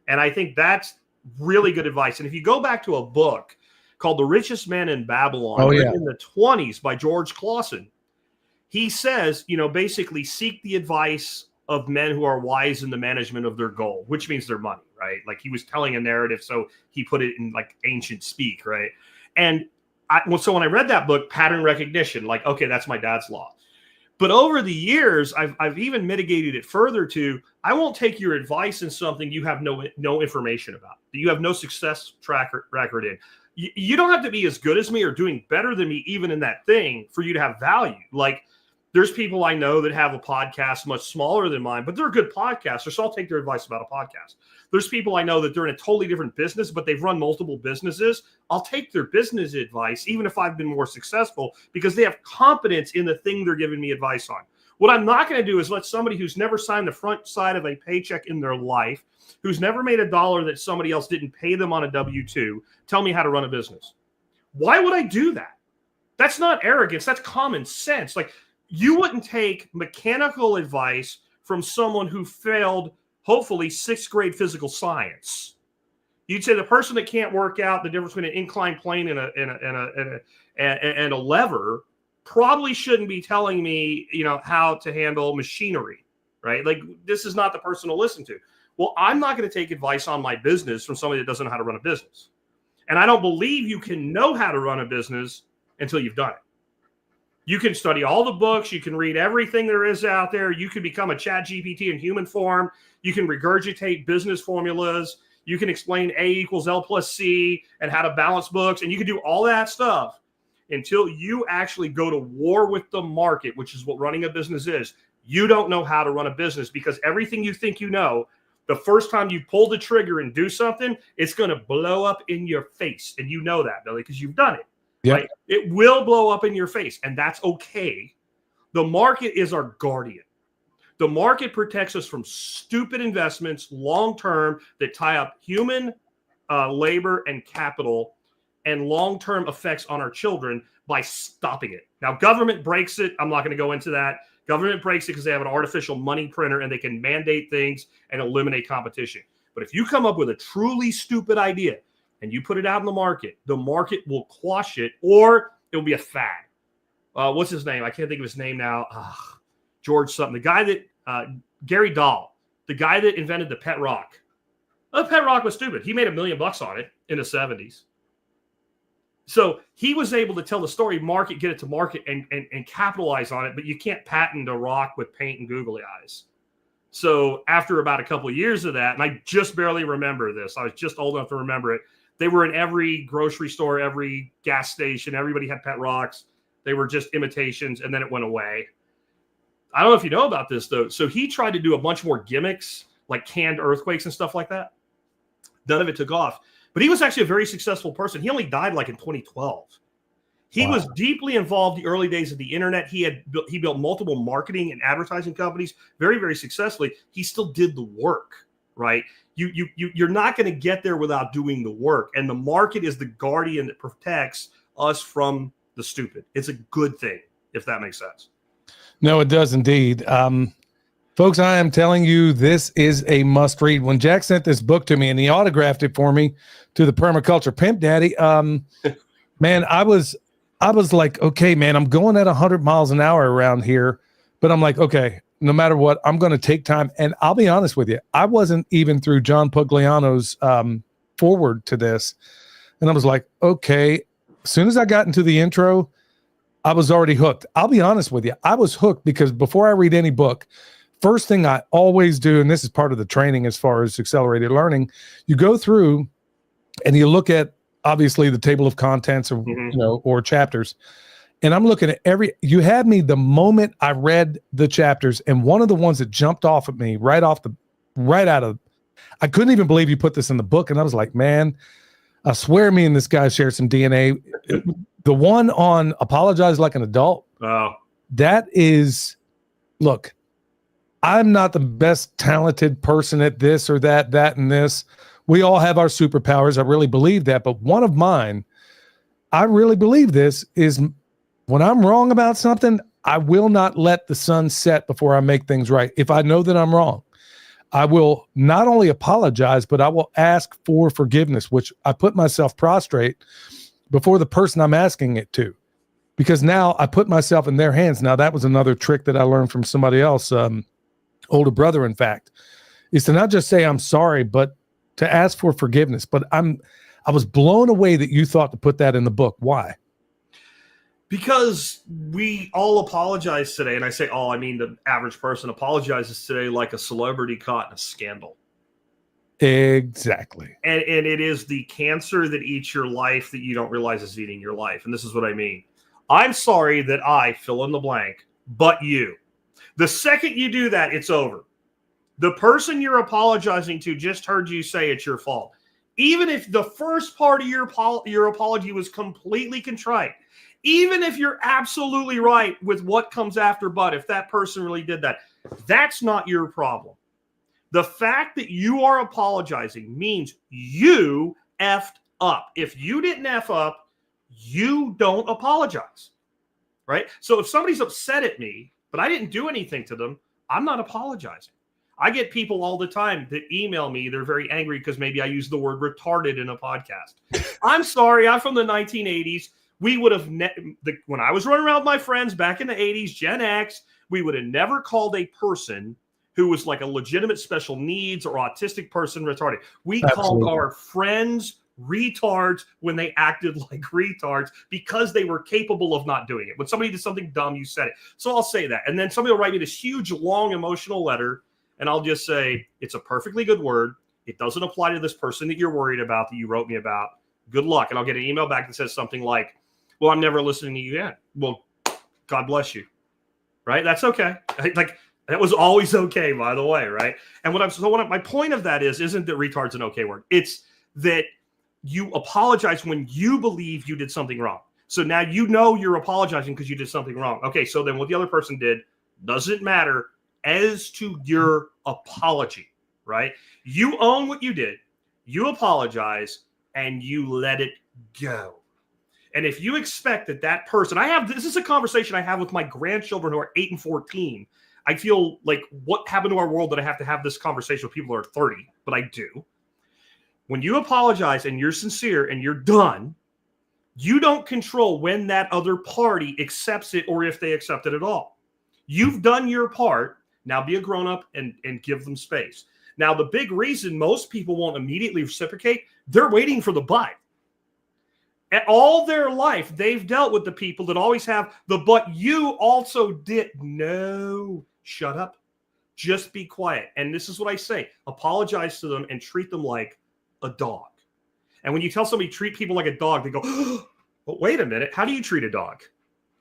And I think that's really good advice. And if you go back to a book called The Richest Man in Babylon, written in the 1920s by George Clausen, he says, basically seek the advice of men who are wise in the management of their gold, which means their money, right? Like, he was telling a narrative, so he put it in like ancient speak, right? And so when I read that book, pattern recognition, like, okay, that's my dad's law. But over the years, I've even mitigated it further to, I won't take your advice in something you have no information about, that you have no success track record in. You don't have to be as good as me or doing better than me even in that thing for you to have value. Like, there's people I know that have a podcast much smaller than mine, but they're good podcasters, so I'll take their advice about a podcast. There's people I know that they're in a totally different business, but they've run multiple businesses. I'll take their business advice, even if I've been more successful, because they have competence in the thing they're giving me advice on. What I'm not going to do is let somebody who's never signed the front side of a paycheck in their life, who's never made a dollar that somebody else didn't pay them on a W-2, tell me how to run a business. Why would I do that? That's not arrogance. That's common sense. Like, you wouldn't take mechanical advice from someone who failed, hopefully, 6th grade physical science. You'd say the person that can't work out the difference between an inclined plane and a lever probably shouldn't be telling me, how to handle machinery, right? Like, this is not the person to listen to. Well, I'm not going to take advice on my business from somebody that doesn't know how to run a business. And I don't believe you can know how to run a business until you've done it. You can study all the books. You can read everything there is out there. You can become a chat GPT in human form. You can regurgitate business formulas. You can explain A equals L plus C and how to balance books. And you can do all that stuff until you actually go to war with the market, which is what running a business is. You don't know how to run a business, because everything you think you know, the first time you pull the trigger and do something, it's going to blow up in your face. And you know that, Billy, because you've done it. Yep. Right? It will blow up in your face, and that's okay. The market is our guardian. The market protects us from stupid investments long-term that tie up human labor and capital and long-term effects on our children by stopping it. Now, government breaks it. I'm not going to go into that. Government breaks it because they have an artificial money printer and they can mandate things and eliminate competition. But if you come up with a truly stupid idea and you put it out in the market will quash it, or it will be a fad. what's his name? I can't think of his name now. George something. The guy that Gary Dahl, the guy that invented the pet rock. The pet rock was stupid. He made $1 million on it in the 70s. So he was able to tell the story, get it to market, and capitalize on it. But you can't patent a rock with paint and googly eyes. So after about a couple of years of that, and I just barely remember this, I was just old enough to remember it. They were in every grocery store, every gas station. Everybody had pet rocks. They were just imitations, and then it went away. I don't know if you know about this, though. So he tried to do a bunch more gimmicks, like canned earthquakes and stuff like that. None of it took off. But he was actually a very successful person. He only died like in 2012. He was deeply involved in the early days of the internet. He built multiple marketing and advertising companies very, very successfully. He still did the work, right? You're not going to get there without doing the work. And the market is the guardian that protects us from the stupid. It's a good thing, if that makes sense. No, it does indeed. Folks, I am telling you, this is a must read. When Jack sent this book to me and he autographed it for me to the Permaculture Pimp Daddy, man, I was like, okay, man, I'm going at 100 miles an hour around here, but I'm like, okay, no matter what, I'm going to take time. And I'll be honest with you, I wasn't even through John Pugliano's forward to this. And I was like, okay, as soon as I got into the intro, I was already hooked. I'll be honest with you. I was hooked because before I read any book, first thing I always do, and this is part of the training as far as accelerated learning, you go through and you look at obviously the table of contents or, or chapters. And I'm looking at you had me the moment I read the chapters, and one of the ones that jumped off at me right out of, I couldn't even believe you put this in the book. And I was like, man, I swear me and this guy shared some DNA. The one on apologize like an adult. Oh, that is, look, I'm not the best talented person at this or that and this. We all have our superpowers. I really believe that. But one of mine, I really believe this, is when I'm wrong about something, I will not let the sun set before I make things right. If I know that I'm wrong, I will not only apologize, but I will ask for forgiveness, which I put myself prostrate before the person I'm asking it to, because now I put myself in their hands. Now, that was another trick that I learned from somebody else, older brother, in fact, is to not just say I'm sorry, but to ask for forgiveness. But I was blown away that you thought to put that in the book. Why? Because we all apologize today. And I say all, I mean the average person apologizes today like a celebrity caught in a scandal. Exactly. And it is the cancer that eats your life that you don't realize is eating your life. And this is what I mean. I'm sorry that I fill in the blank, but you. The second you do that, it's over. The person you're apologizing to just heard you say it's your fault. Even if the first part of your apology was completely contrite, even if you're absolutely right with what comes after, but if that person really did that, that's not your problem. The fact that you are apologizing means you effed up. If you didn't F up, you don't apologize, right? So if somebody's upset at me, but I didn't do anything to them, I'm not apologizing. I get people all the time that email me. They're very angry because maybe I use the word retarded in a podcast. I'm sorry. I'm from the 1980s. We would have, when I was running around with my friends back in the 80s, Gen X, we would have never called a person who was like a legitimate special needs or autistic person retarded. We called our friends retards when they acted like retards because they were capable of not doing it. When somebody did something dumb, you said it. So I'll say that. And then somebody will write me this huge, long, emotional letter, and I'll just say, it's a perfectly good word. It doesn't apply to this person that you're worried about, that you wrote me about. Good luck. And I'll get an email back that says something like, well, I'm never listening to you again. Well, God bless you. Right? That's okay. Like, that was always okay, by the way, right? And my point of that isn't that retard's an okay word. It's that you apologize when you believe you did something wrong. So now you know you're apologizing because you did something wrong. Okay, so then what the other person did doesn't matter as to your apology, right? You own what you did, you apologize, and you let it go. And if you expect that person, this is a conversation I have with my grandchildren who are 8 and 14. I feel like, what happened to our world that I have to have this conversation with people who are 30, but I do. When you apologize and you're sincere and you're done, You don't control when that other party accepts it or if they accept it at all. You've done your part. Now be a grown-up and give them space. Now, the big reason most people won't immediately reciprocate, they're waiting for the but. At all their life, they've dealt with the people that always have the but you also did. No, shut up. Just be quiet. And this is what I say. Apologize to them and treat them like a dog. And when you tell somebody treat people like a dog, they go, oh, but wait a minute. How do you treat a dog?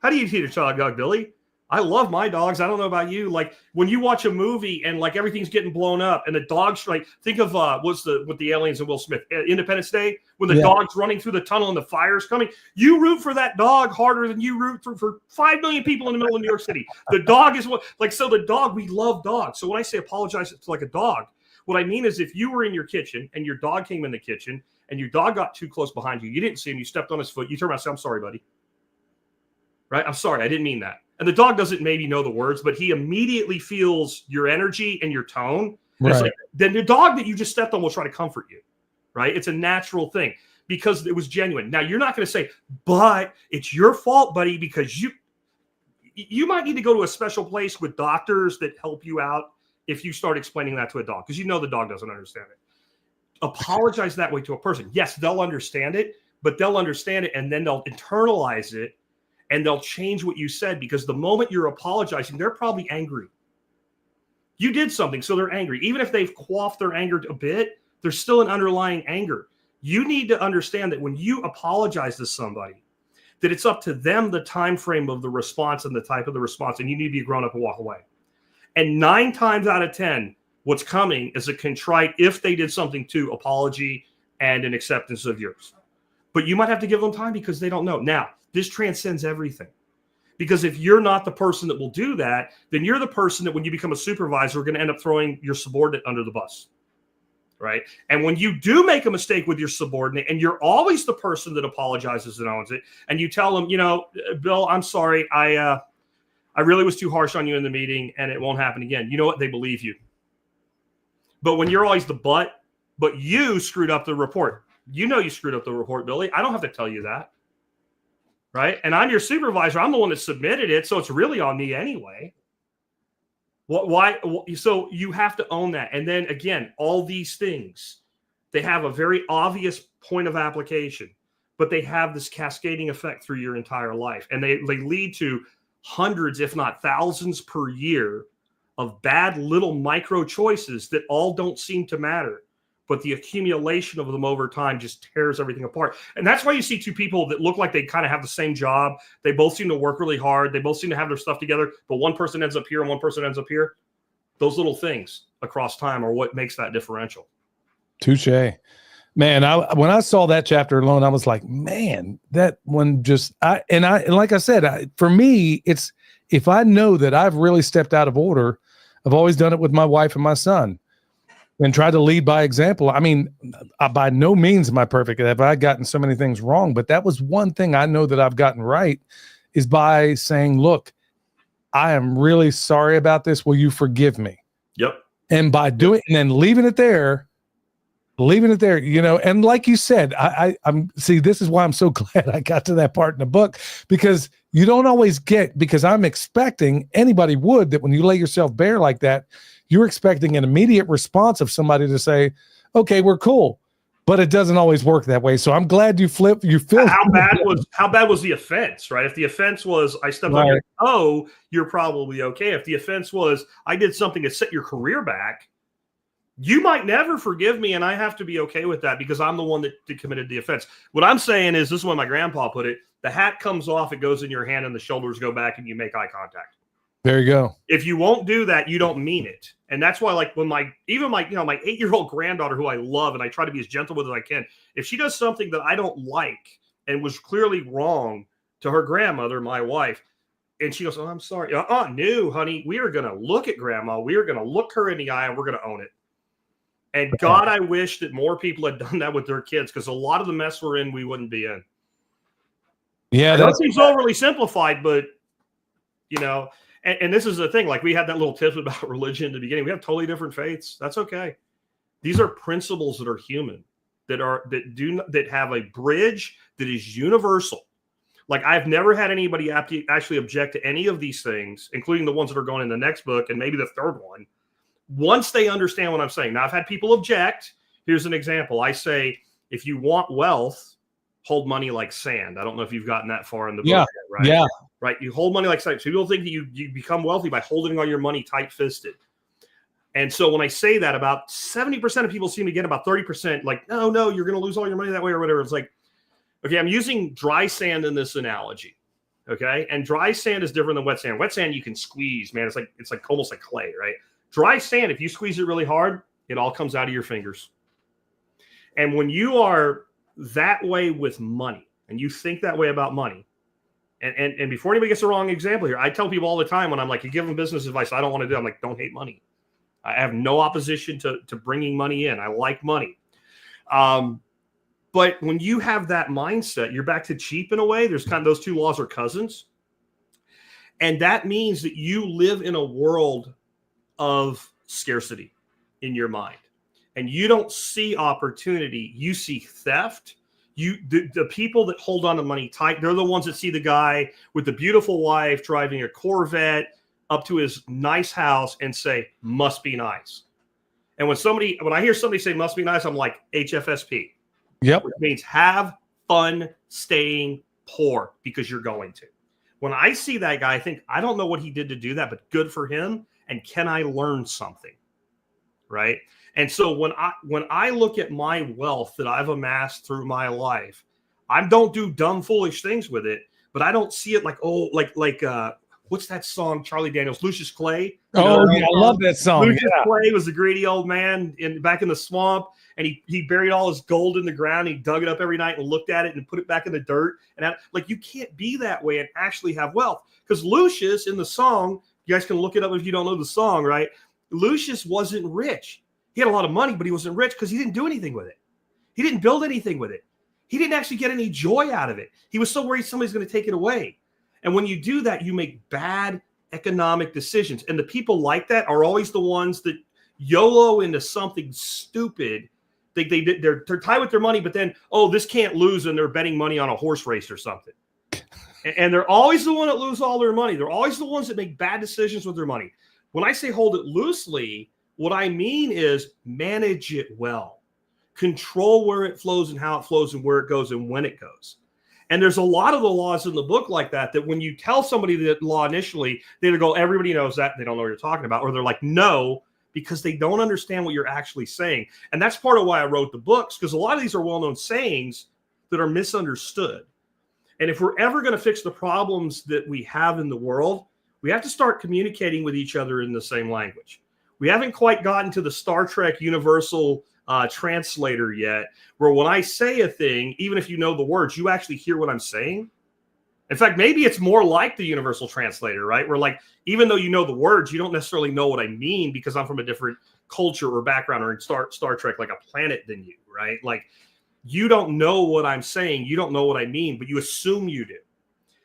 How do you treat a dog, Billy? I love my dogs. I don't know about you. Like when you watch a movie and like everything's getting blown up and the dog's like, think of with the aliens and Will Smith, Independence Day, when the dog's running through the tunnel and the fire's coming. You root for that dog harder than you root for 5 million people in the middle of New York City. The dog is what, like, so the dog, we love dogs. So when I say apologize, it's like a dog. What I mean is if you were in your kitchen and your dog came in the kitchen and your dog got too close behind you, you didn't see him, you stepped on his foot, you turn around and say, I'm sorry, buddy. Right? I'm sorry. I didn't mean that. And the dog doesn't maybe know the words, but he immediately feels your energy and your tone. Right. Like, then the dog that you just stepped on will try to comfort you, right? It's a natural thing because it was genuine. Now, you're not going to say, but it's your fault, buddy, because you might need to go to a special place with doctors that help you out if you start explaining that to a dog because you know the dog doesn't understand it. Apologize that way to a person. Yes, they'll understand it, but they'll understand it and then they'll internalize it. And they'll change what you said because the moment you're apologizing, they're probably angry. You did something, so they're angry. Even if they've quaffed their anger a bit, there's still an underlying anger. You need to understand that when you apologize to somebody, that it's up to them the time frame of the response and the type of the response, and you need to be a grown-up and walk away. And 9 times out of 10, what's coming is a contrite, if they did something to apology and an acceptance of yours. But you might have to give them time because they don't know. Now, this transcends everything. Because if you're not the person that will do that, then you're the person that when you become a supervisor are going to end up throwing your subordinate under the bus, right? And when you do make a mistake with your subordinate and you're always the person that apologizes and owns it, and you tell them, you know, Bill, I'm sorry. I really was too harsh on you in the meeting and it won't happen again. You know what? They believe you. But when you're always the but you screwed up the report. You know you screwed up the report, Billy. I don't have to tell you that. Right? And I'm your supervisor. I'm the one that submitted it, so it's really on me anyway. Why? So you have to own that. And then again, all these things, they have a very obvious point of application, but they have this cascading effect through your entire life. And they lead to hundreds, if not thousands per year of bad little micro choices that all don't seem to matter. But the accumulation of them over time just tears everything apart. And that's why you see two people that look like they kind of have the same job. They both seem to work really hard. They both seem to have their stuff together, but one person ends up here and one person ends up here. Those little things across time are what makes that differential. Touche. Man, when I saw that chapter alone, I was like, man, that one just, and like I said, for me, it's, if I know that I've really stepped out of order, I've always done it with my wife and my son. And try to lead by example. I mean, by no means am I perfect. Have I gotten so many things wrong? But that was one thing I know that I've gotten right is by saying, look, I am really sorry about this. Will you forgive me? Yep. And by doing and then leaving it there, you know, and like you said, I'm see, this is why I'm so glad I got to that part in the book, because you don't always get, because I'm expecting anybody would that when you lay yourself bare like that, you're expecting an immediate response of somebody to say, okay, we're cool. But it doesn't always work that way. So I'm glad you feel how bad was the offense, right? If the offense was I stepped on your toe, you're probably okay. If the offense was I did something to set your career back, you might never forgive me, and I have to be okay with that because I'm the one that committed the offense. What I'm saying is, this is when my grandpa put it, the hat comes off, it goes in your hand, and the shoulders go back, and you make eye contact. There you go. If you won't do that, you don't mean it. And that's why, like, when my 8-year-old granddaughter, who I love, and I try to be as gentle with as I can, if she does something that I don't like and was clearly wrong to her grandmother, my wife, and she goes, oh, I'm sorry. No, honey, we are going to look at grandma. We are going to look her in the eye, and we're going to own it. And God, I wish that more people had done that with their kids, because a lot of the mess we're in, we wouldn't be in. Yeah, that seems overly simplified, but, you know, and this is the thing. Like, we had that little tip about religion in the beginning. We have totally different faiths. That's okay. These are principles that are human. that have a bridge that is universal. Like, I've never had anybody actually object to any of these things, including the ones that are going in the next book and maybe the third one, once they understand what I'm saying. Now, I've had people object. Here's an example. I say, if you want wealth, hold money like sand. I don't know if you've gotten that far in the book yet, right? Yeah. Right. You hold money like sand. So people think that you become wealthy by holding all your money tight-fisted. And so when I say that, about 70% of people seem to get about 30%, like, no, you're going to lose all your money that way or whatever. It's like, okay, I'm using dry sand in this analogy. Okay. And dry sand is different than wet sand. Wet sand you can squeeze, man. It's like almost like clay, right? Dry sand, if you squeeze it really hard, it all comes out of your fingers. And when you are that way with money and you think that way about money, and before anybody gets the wrong example here, I tell people all the time when I'm like, you give them business advice, I don't want to do it. I'm like, don't hate money. I have no opposition to bringing money in. I like money. But when you have that mindset, you're back to cheap in a way. There's kind of those two laws are cousins. And that means that you live in a world of scarcity in your mind. And you don't see opportunity. You see theft. The people that hold on to money tight, they're the ones that see the guy with the beautiful wife driving a Corvette up to his nice house and say, must be nice. And when I hear somebody say must be nice, I'm like, HFSP. Yep. Which means have fun staying poor because you're going to. When I see that guy, I think, I don't know what he did to do that, but good for him. And can I learn something? Right. And so when I look at my wealth that I've amassed through my life, I don't do dumb, foolish things with it, but I don't see it like, what's that song, Charlie Daniels, Lucius Clay? Yeah, I love that song. Lucius Clay was a greedy old man back in the swamp, and he buried all his gold in the ground. He dug it up every night and looked at it and put it back in the dirt. And you can't be that way and actually have wealth. Because Lucius in the song, you guys can look it up if you don't know the song, right? Lucius wasn't rich. He had a lot of money, but he wasn't rich because he didn't do anything with it. He didn't build anything with it. He didn't actually get any joy out of it. He was so worried somebody's going to take it away. And when you do that, you make bad economic decisions. And the people like that are always the ones that YOLO into something stupid. They're tied with their money, but then, this can't lose, and they're betting money on a horse race or something. And they're always the one that lose all their money. They're always the ones that make bad decisions with their money. When I say hold it loosely, what I mean is manage it well. Control where it flows and how it flows and where it goes and when it goes. And there's a lot of the laws in the book like that when you tell somebody that law initially, they either go, everybody knows that, they don't know what you're talking about, or they're like, no, because they don't understand what you're actually saying. And that's part of why I wrote the books, because a lot of these are well-known sayings that are misunderstood. And if we're ever going to fix the problems that we have in the world, we have to start communicating with each other in the same language. We haven't quite gotten to the Star Trek universal translator yet, where when I say a thing, even if you know the words, you actually hear what I'm saying. In fact, maybe it's more like the universal translator, right? Where like, even though you know the words, you don't necessarily know what I mean because I'm from a different culture or background or in Star Trek, like a planet than you, right? Like, you don't know what I'm saying. You don't know what I mean, but you assume you do.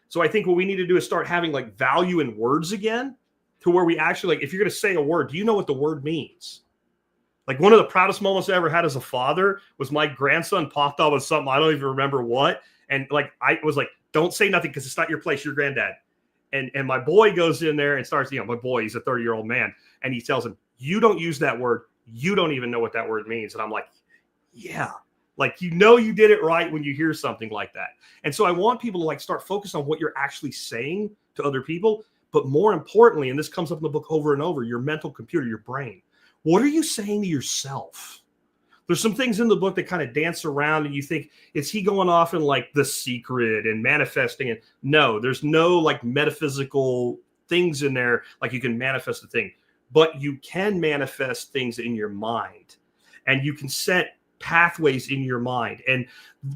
So I think what we need to do is start having like value in words again, to where we actually, like, if you're going to say a word, do you know what the word means? Like, one of the proudest moments I ever had as a father was my grandson popped off with something. I don't even remember what. And like, I was like, don't say nothing because it's not your place. Your granddad. And my boy goes in there and starts, my boy, he's a 30-year-old man. And he tells him, you don't use that word. You don't even know what that word means. And I'm like, yeah. Like, you did it right when you hear something like that. And so I want people to like start focus on what you're actually saying to other people. But more importantly, and this comes up in the book over and over, your mental computer, your brain. What are you saying to yourself? There's some things in the book that kind of dance around and you think, is he going off in like The Secret and manifesting it? No, there's no like metaphysical things in there. Like, you can manifest a thing, but you can manifest things in your mind, and you can set pathways in your mind. And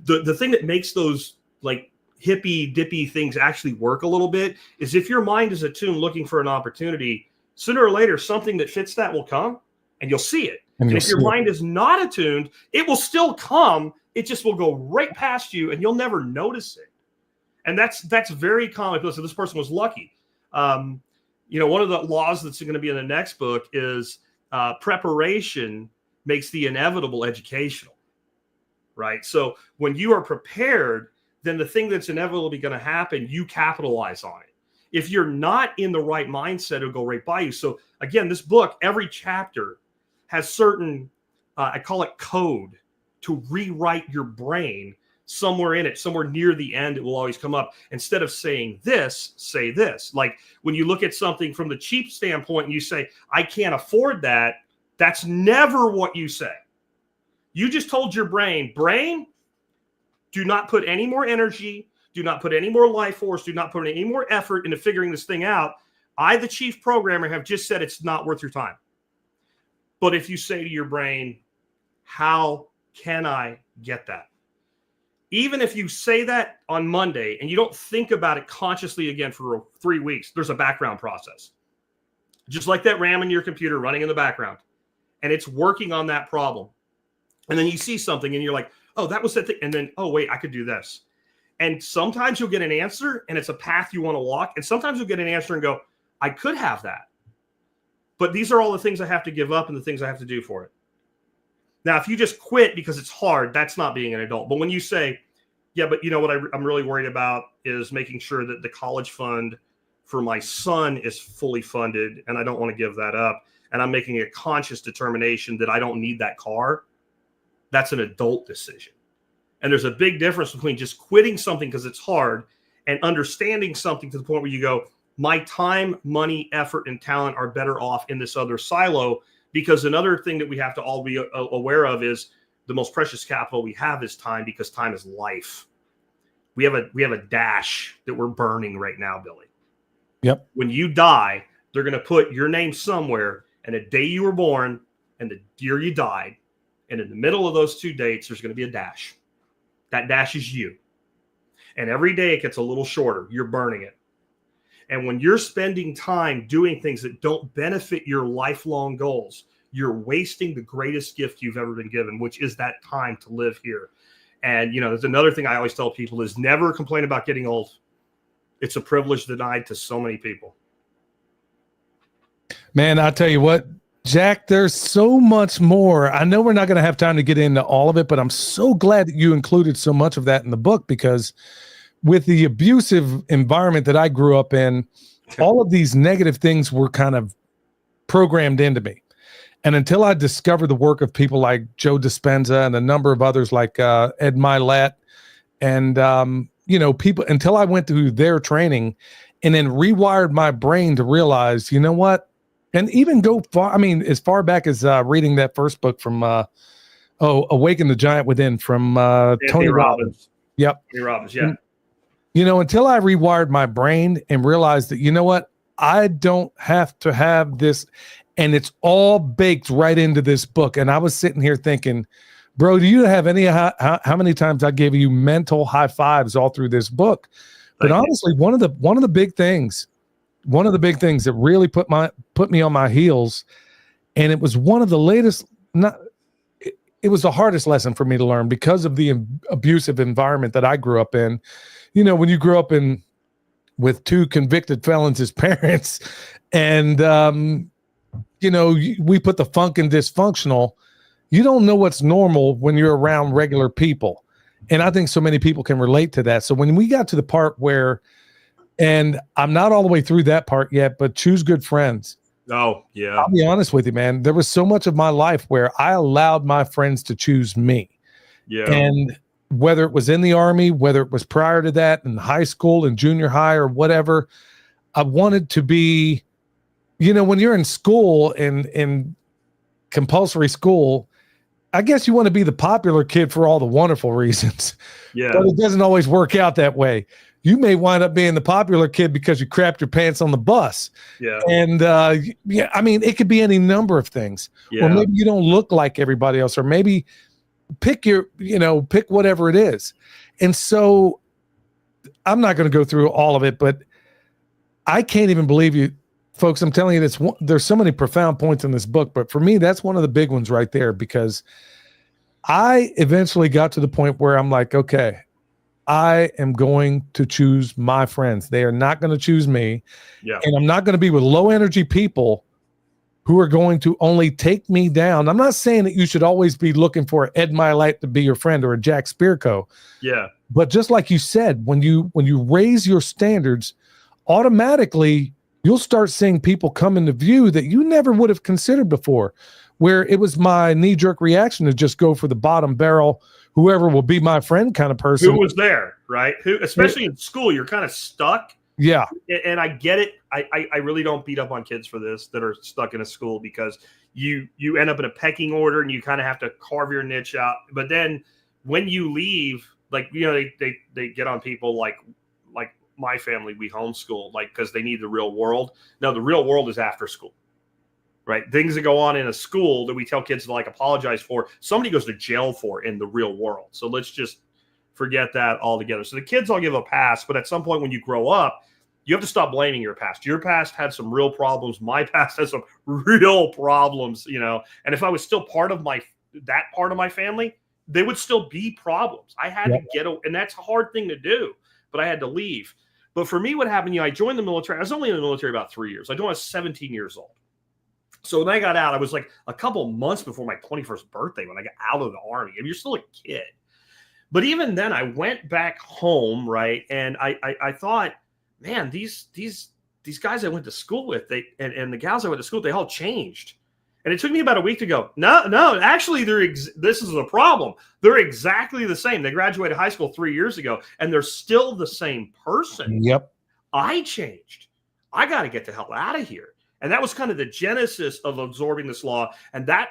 the thing that makes those like hippy dippy things actually work a little bit is if your mind is attuned looking for an opportunity, sooner or later something that fits that will come and you'll see it. And if your mind is not attuned, it will still come. It just will go right past you and you'll never notice it. And that's very common. So this person was lucky. One of the laws that's going to be in the next book is preparation makes the inevitable educational. right? So when you are prepared, then the thing that's inevitably going to happen, you capitalize on it. If you're not in the right mindset, it'll go right by you. So again, this book, every chapter has certain, I call it code, to rewrite your brain somewhere in it, somewhere near the end, it will always come up. Instead of saying this, say this. Like when you look at something from the cheap standpoint and you say, I can't afford that, that's never what you say. You just told your brain, do not put any more energy, do not put any more life force, do not put any more effort into figuring this thing out. I, the chief programmer, have just said it's not worth your time. But if you say to your brain, how can I get that? Even if you say that on Monday and you don't think about it consciously again for 3 weeks, there's a background process. Just like that RAM in your computer running in the background. And it's working on that problem. And then you see something and you're like, oh, that was that thing. And then, oh, wait, I could do this. And sometimes you'll get an answer and it's a path you want to walk. And sometimes you'll get an answer and go, I could have that. But these are all the things I have to give up and the things I have to do for it. Now, if you just quit because it's hard, that's not being an adult. But when you say, yeah, but you know what I'm really worried about is making sure that the college fund for my son is fully funded and I don't want to give that up. And I'm making a conscious determination that I don't need that car. That's an adult decision. And there's a big difference between just quitting something because it's hard and understanding something to the point where you go, my time, money, effort, and talent are better off in this other silo. Because another thing that we have to all be aware of is the most precious capital we have is time, because time is life. We have a dash that we're burning right now, Billy. Yep. When you die, they're going to put your name somewhere and the day you were born and the year you died. And in the middle of those two dates, there's going to be a dash. That dash is you. And every day it gets a little shorter. You're burning it. And when you're spending time doing things that don't benefit your lifelong goals, you're wasting the greatest gift you've ever been given, which is that time to live here. And, you know, there's another thing I always tell people is never complain about getting old. It's a privilege denied to so many people. Man, I tell you what, Jack, there's so much more. I know we're not going to have time to get into all of it, but I'm so glad that you included so much of that in the book, because with the abusive environment that I grew up in, all of these negative things were kind of programmed into me. And until I discovered the work of people like Joe Dispenza and a number of others like Ed Milet and, you know, people, until I went through their training and then rewired my brain to realize, you know what, and even go far, I mean, as far back as reading that first book from, Awaken the Giant Within from Tony Robbins. Yep. Tony Robbins, yeah. You know, until I rewired my brain and realized that, you know what, I don't have to have this, and it's all baked right into this book. And I was sitting here thinking, bro, do you have any, how many times I gave you mental high fives all through this book? But honestly, one of the big things that really put me on my heels, and it was one of the latest, it was the hardest lesson for me to learn because of the abusive environment that I grew up in. You know, when you grew up with two convicted felons as parents, and you know, we put the funk in dysfunctional. You don't know what's normal when you're around regular people, and I think so many people can relate to that. So when we got to the part where, and I'm not all the way through that part yet, but choose good friends. Oh, yeah. I'll be honest with you, man. There was so much of my life where I allowed my friends to choose me. Yeah. And whether it was in the Army, whether it was prior to that in high school and junior high or whatever, I wanted to be, you know, when you're in school, in compulsory school, I guess you want to be the popular kid for all the wonderful reasons. Yeah. But it doesn't always work out that way. You may wind up being the popular kid because you crapped your pants on the bus. Yeah. And yeah, I mean, it could be any number of things. Yeah. Or maybe you don't look like everybody else, or maybe pick whatever it is. And so I'm not going to go through all of it, but I can't even believe you folks. I'm telling you this, there's so many profound points in this book, but for me, that's one of the big ones right there, because I eventually got to the point where I'm like, okay, I am going to choose my friends. They are not going to choose me. Yeah. And I'm not going to be with low energy people who are going to only take me down. I'm not saying that you should always be looking for Ed Mylett to be your friend or a Jack Spirko. Yeah. But just like you said, when you raise your standards, automatically you'll start seeing people come into view that you never would have considered before, where it was my knee-jerk reaction to just go for the bottom barrel, whoever will be my friend kind of person. Who was there, right? Who, especially in school, you're kind of stuck. Yeah. And I get it. I really don't beat up on kids for this that are stuck in a school, because you end up in a pecking order and you kind of have to carve your niche out. But then when you leave, like, you know, they get on people like my family, we homeschool, like, because they need the real world. No, the real world is after school, right? Things that go on in a school that we tell kids to like apologize for, somebody goes to jail for in the real world. So let's just forget that altogether. So the kids all give a pass, but at some point when you grow up, you have to stop blaming your past. Your past had some real problems. My past has some real problems, you know. And if I was still part of that part of my family, there would still be problems. I had to get, and that's a hard thing to do, but I had to leave. But for me, what happened, I joined the military. I was only in the military about 3 years. I joined when I was 17 years old. So when I got out, I was like a couple months before my 21st birthday when I got out of the Army. I mean, you're still a kid. But even then, I went back home, right? And I thought, man, these guys I went to school with, and the gals I went to school with, they all changed. And it took me about a week to go, no, actually, this is a problem. They're exactly the same. They graduated high school 3 years ago, and they're still the same person. Yep. I changed. I got to get the hell out of here. And that was kind of the genesis of absorbing this law. And that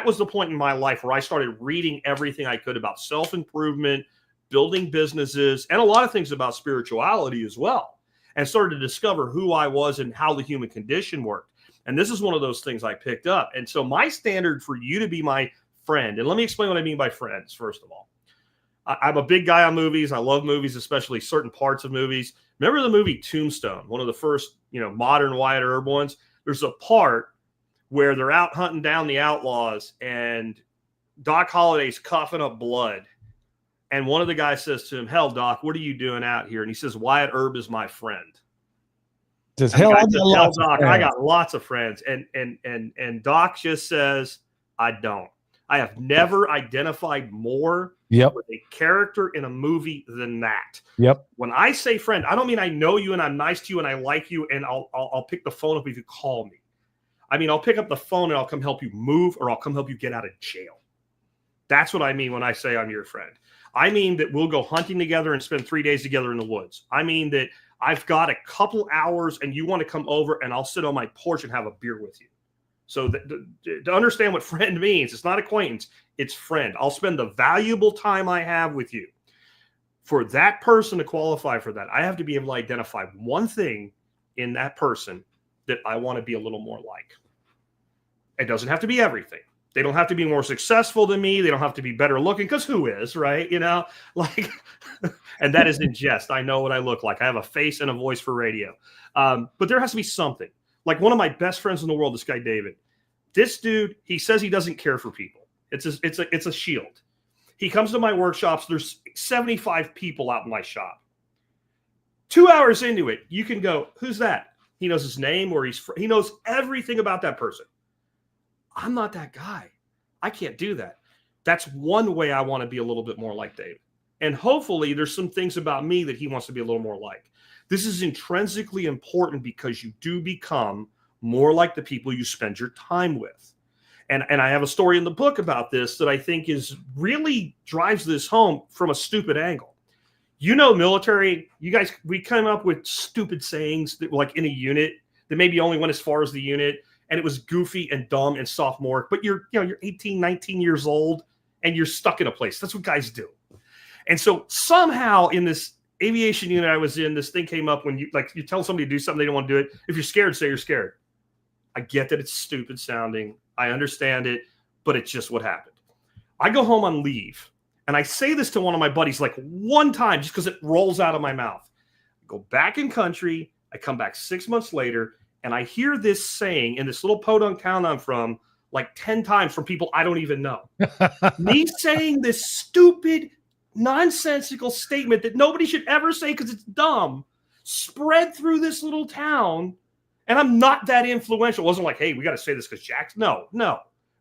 was the point in my life where I started reading everything I could about self-improvement, building businesses, and a lot of things about spirituality as well, and started to discover who I was and how the human condition worked. And this is one of those things I picked up. And so my standard for you to be my friend, and let me explain what I mean by friends, first of all. I'm a big guy on movies. I love movies, especially certain parts of movies. Remember the movie Tombstone, one of the first, modern Wyatt Earp ones? There's a part where they're out hunting down the outlaws, and Doc Holliday's coughing up blood. And one of the guys says to him, "Hell, Doc, what are you doing out here?" And he says, "Wyatt Earp is my friend." Says, "Hell, Doc, I got lots of friends." And Doc just says, "I don't. I have never identified more with a character in a movie than that." Yep. When I say friend, I don't mean I know you and I'm nice to you and I like you and I'll pick the phone up if you call me. I mean, I'll pick up the phone and I'll come help you move, or I'll come help you get out of jail. That's what I mean when I say I'm your friend. I mean that we'll go hunting together and spend 3 days together in the woods. I mean that I've got a couple hours and you want to come over and I'll sit on my porch and have a beer with you. So to understand what friend means, it's not acquaintance, it's friend. I'll spend the valuable time I have with you. For that person to qualify for that, I have to be able to identify one thing in that person that I want to be a little more like. It doesn't have to be everything. They don't have to be more successful than me. They don't have to be better looking, because who is, right? And that is in jest. I know what I look like. I have a face and a voice for radio. But there has to be something. Like one of my best friends in the world, this guy, David. This dude, he says he doesn't care for people. It's a shield. He comes to my workshops. There's 75 people out in my shop. 2 hours into it, you can go, "Who's that?" He knows his name, or he knows everything about that person. I'm not that guy. I can't do that. That's one way I want to be a little bit more like David. And hopefully there's some things about me that he wants to be a little more like. This is intrinsically important because you do become more like the people you spend your time with. And I have a story in the book about this that I think really drives this home from a stupid angle. Military, you guys, we come up with stupid sayings that like in a unit that maybe only went as far as the unit. And it was goofy and dumb and sophomoric, but you're 18, 19 years old and you're stuck in a place. That's what guys do. And so somehow in this aviation unit I was in, this thing came up when you tell somebody to do something, they don't want to do it. If you're scared, say you're scared. I get that it's stupid sounding. I understand it, but it's just what happened. I go home on leave and I say this to one of my buddies like one time just because it rolls out of my mouth. I go back in country. I come back 6 months later. And I hear this saying in this little podunk town I'm from like 10 times from people I don't even know. Me saying this stupid, nonsensical statement that nobody should ever say because it's dumb, spread through this little town. And I'm not that influential. It wasn't like, hey, we got to say this because Jack's. No,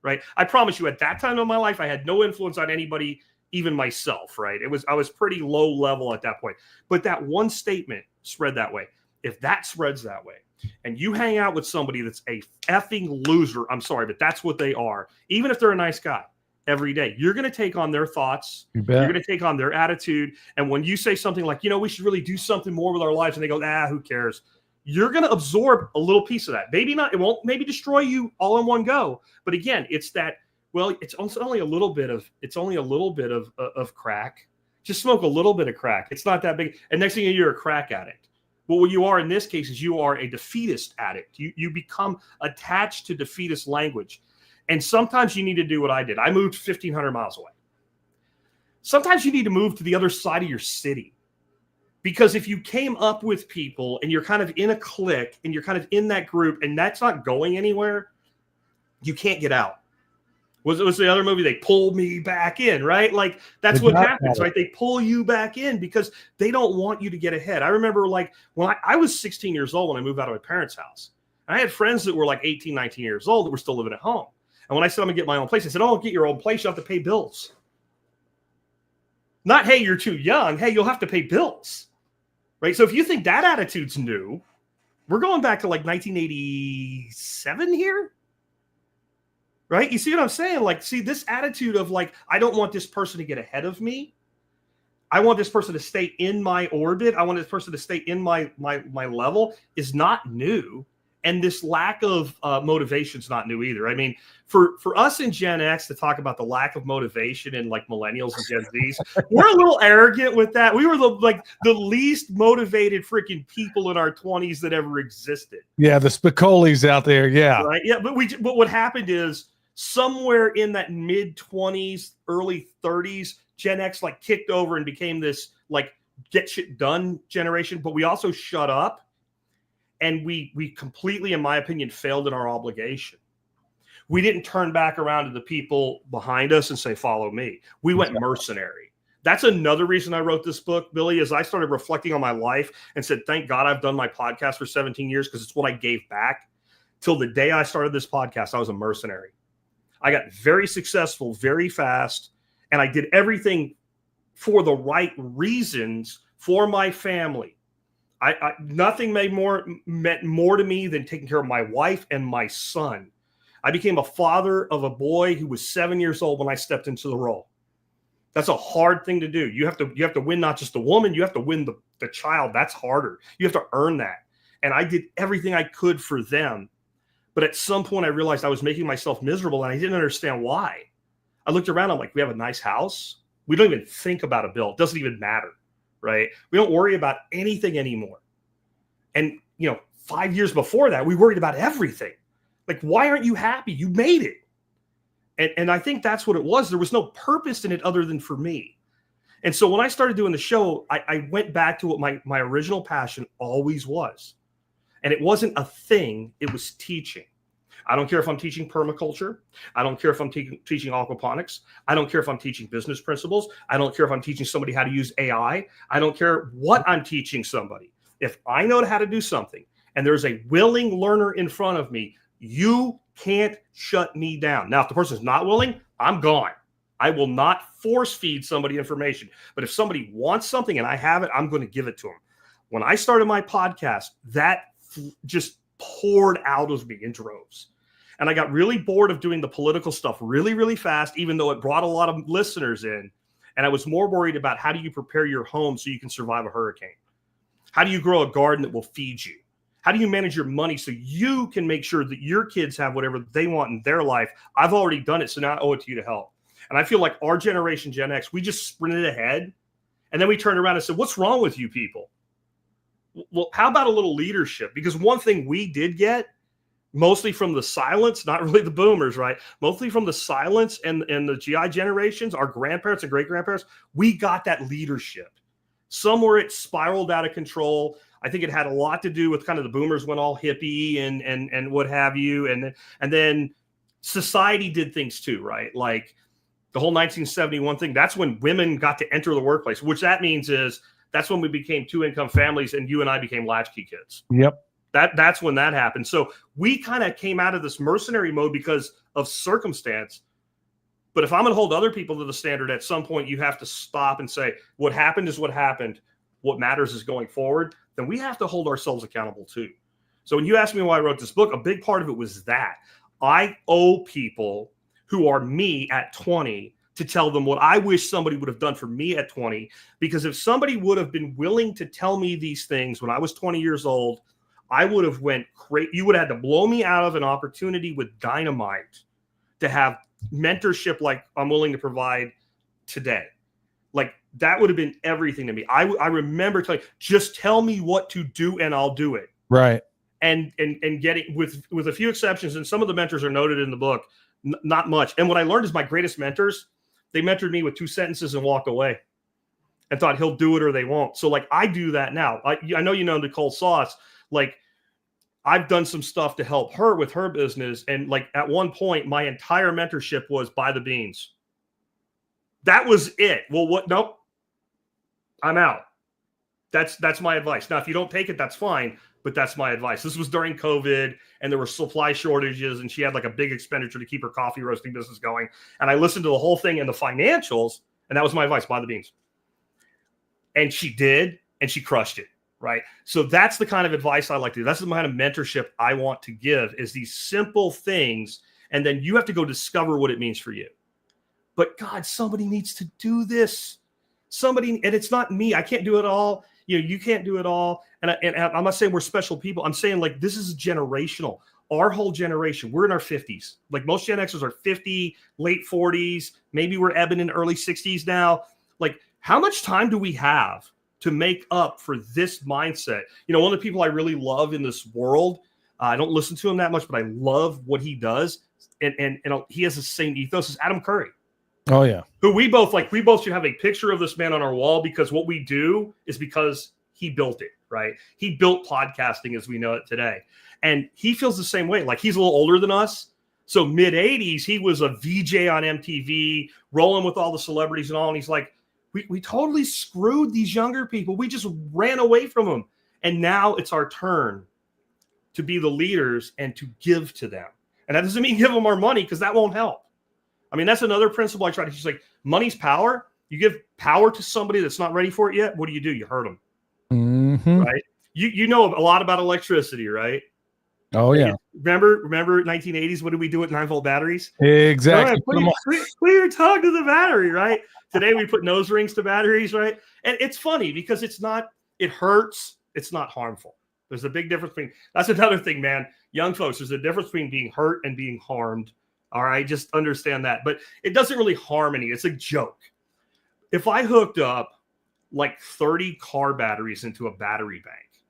right? I promise you, at that time of my life, I had no influence on anybody, even myself, right? I was pretty low level at that point. But that one statement spread that way. If that spreads that way, and you hang out with somebody that's a effing loser, I'm sorry, but that's what they are, even if they're a nice guy, every day, you're going to take on their thoughts. You're going to take on their attitude. And when you say something like, we should really do something more with our lives, and they go, who cares? You're going to absorb a little piece of that. Maybe not, it won't maybe destroy you all in one go. But again, it's that, it's only a little bit of crack. Just smoke a little bit of crack. It's not that big. And next thing you know, you're a crack addict. But what you are in this case is you are a defeatist addict. You become attached to defeatist language. And sometimes you need to do what I did. I moved 1,500 miles away. Sometimes you need to move to the other side of your city. Because if you came up with people and you're kind of in a clique and you're kind of in that group and that's not going anywhere, you can't get out. Was the other movie, They Pull Me Back In, right? Like, that's what happens, right? They pull you back in because they don't want you to get ahead. I remember, like, when I was 16 years old when I moved out of my parents' house. I had friends that were like 18, 19 years old that were still living at home. And when I said I'm going to get my own place, I said, get your own place. You have to pay bills. Not, hey, you're too young. Hey, you'll have to pay bills, right? So if you think that attitude's new, we're going back to like 1987 here. Right? You see what I'm saying? Like, see, this attitude of like, I don't want this person to get ahead of me. I want this person to stay in my orbit. I want this person to stay in my level is not new. And this lack of motivation is not new either. I mean, for us in Gen X to talk about the lack of motivation in like millennials and Gen Zs, we're a little arrogant with that. We were the least motivated freaking people in our 20s that ever existed. Yeah, the Spicolis out there. Yeah. Right. Yeah. But what happened is somewhere in that mid 20s, early 30s, Gen X like kicked over and became this like get shit done generation. But we also shut up. And we completely, in my opinion, failed in our obligation. We didn't turn back around to the people behind us and say, follow me. We went mercenary. That's another reason I wrote this book, Billy, is I started reflecting on my life and said, thank God I've done my podcast for 17 years because it's what I gave back. Till the day I started this podcast, I was a mercenary. I got very successful very fast, and I did everything for the right reasons for my family. Nothing meant more to me than taking care of my wife and my son. I became a father of a boy who was 7 years old when I stepped into the role. That's a hard thing to do. You have to win not just the woman, you have to win the child. That's harder. You have to earn that. And I did everything I could for them. But at some point I realized I was making myself miserable and I didn't understand why. I looked around, I'm like, we have a nice house. We don't even think about a bill. It doesn't even matter. Right? We don't worry about anything anymore. And, 5 years before that, we worried about everything. Like, why aren't you happy? You made it. And I think that's what it was. There was no purpose in it other than for me. And so when I started doing the show, I went back to what my original passion always was. And it wasn't a thing. It was teaching. I don't care if I'm teaching permaculture. I don't care if I'm teaching aquaponics. I don't care if I'm teaching business principles. I don't care if I'm teaching somebody how to use AI. I don't care what I'm teaching somebody. If I know how to do something and there's a willing learner in front of me, you can't shut me down. Now, if the person's not willing, I'm gone. I will not force feed somebody information. But if somebody wants something and I have it, I'm going to give it to them. When I started my podcast, that just poured out of me in droves. And I got really bored of doing the political stuff really, really fast, even though it brought a lot of listeners in. And I was more worried about how do you prepare your home so you can survive a hurricane? How do you grow a garden that will feed you? How do you manage your money so you can make sure that your kids have whatever they want in their life? I've already done it, so now I owe it to you to help. And I feel like our generation, Gen X, we just sprinted ahead. And then we turned around and said, what's wrong with you people? Well, how about a little leadership? Because one thing we did get, mostly from the silence, not really the boomers, right? Mostly from the silence and the GI generations, our grandparents and great-grandparents, we got that leadership. Somewhere it spiraled out of control. I think it had a lot to do with kind of the boomers went all hippie and what have you. And then society did things too, right? Like the whole 1971 thing, that's when women got to enter the workplace, which that means is that's when we became two-income families and you and I became latchkey kids. Yep. That's when that happened. So we kind of came out of this mercenary mode because of circumstance. But if I'm going to hold other people to the standard, at some point you have to stop and say, what happened is what happened. What matters is going forward. Then we have to hold ourselves accountable too. So when you asked me why I wrote this book, a big part of it was that I owe people who are me at 20 to tell them what I wish somebody would have done for me at 20. Because if somebody would have been willing to tell me these things when I was 20 years old, I would have went crazy. You would have had to blow me out of an opportunity with dynamite to have mentorship like I'm willing to provide today. Like that would have been everything to me. I remember telling, just tell me what to do and I'll do it. Right. And getting with a few exceptions, and some of the mentors are noted in the book, not much. And what I learned is my greatest mentors, they mentored me with 2 sentences and walked away and thought he'll do it or they won't. So like I do that now. I know you know Nicole Sauce. Like I've done some stuff to help her with her business. And like at one point, my entire mentorship was buy the beans. That was it. Well, what? Nope. I'm out. That's my advice. Now, if you don't take it, that's fine. But that's my advice. This was during COVID and there were supply shortages and she had like a big expenditure to keep her coffee roasting business going. And I listened to the whole thing and the financials. And that was my advice, buy the beans. And she did, and she crushed it. Right. So that's the kind of advice I like to do. That's the kind of mentorship I want to give, is these simple things. And then you have to go discover what it means for you. But God, somebody needs to do this. And it's not me. I can't do it all. You can't do it all. And I'm not saying we're special people. I'm saying like, this is generational. Our whole generation, we're in our 50s. Like most Gen Xers are 50, late 40s. Maybe we're ebbing in early 60s now. Like how much time do we have to make up for this mindset? One of the people I really love in this world, I don't listen to him that much, but I love what he does. And he has the same ethos as Adam Curry. Oh yeah. Who we both should have a picture of this man on our wall, because what we do is because he built it, right? He built podcasting as we know it today. And he feels the same way. Like he's a little older than us. So mid 80s, he was a VJ on MTV, rolling with all the celebrities and all. And he's like, we totally screwed these younger people. We just ran away from them. And now it's our turn to be the leaders and to give to them. And that doesn't mean give them our money, because that won't help. I mean, that's another principle I try to teach. Like money's power. You give power to somebody that's not ready for it yet. What do? You hurt them. Mm-hmm. Right. You know a lot about electricity, right? Oh yeah. Remember 1980s? What did we do with 9-volt batteries? Exactly. Put your tongue to the battery, right? Today we put nose rings to batteries, right? And it's funny because it hurts. It's not harmful. There's a big difference between, that's another thing, man. Young folks, there's a difference between being hurt and being harmed. All right. Just understand that. But it doesn't really harm any. It's a joke. If I hooked up like 30 car batteries into a battery bank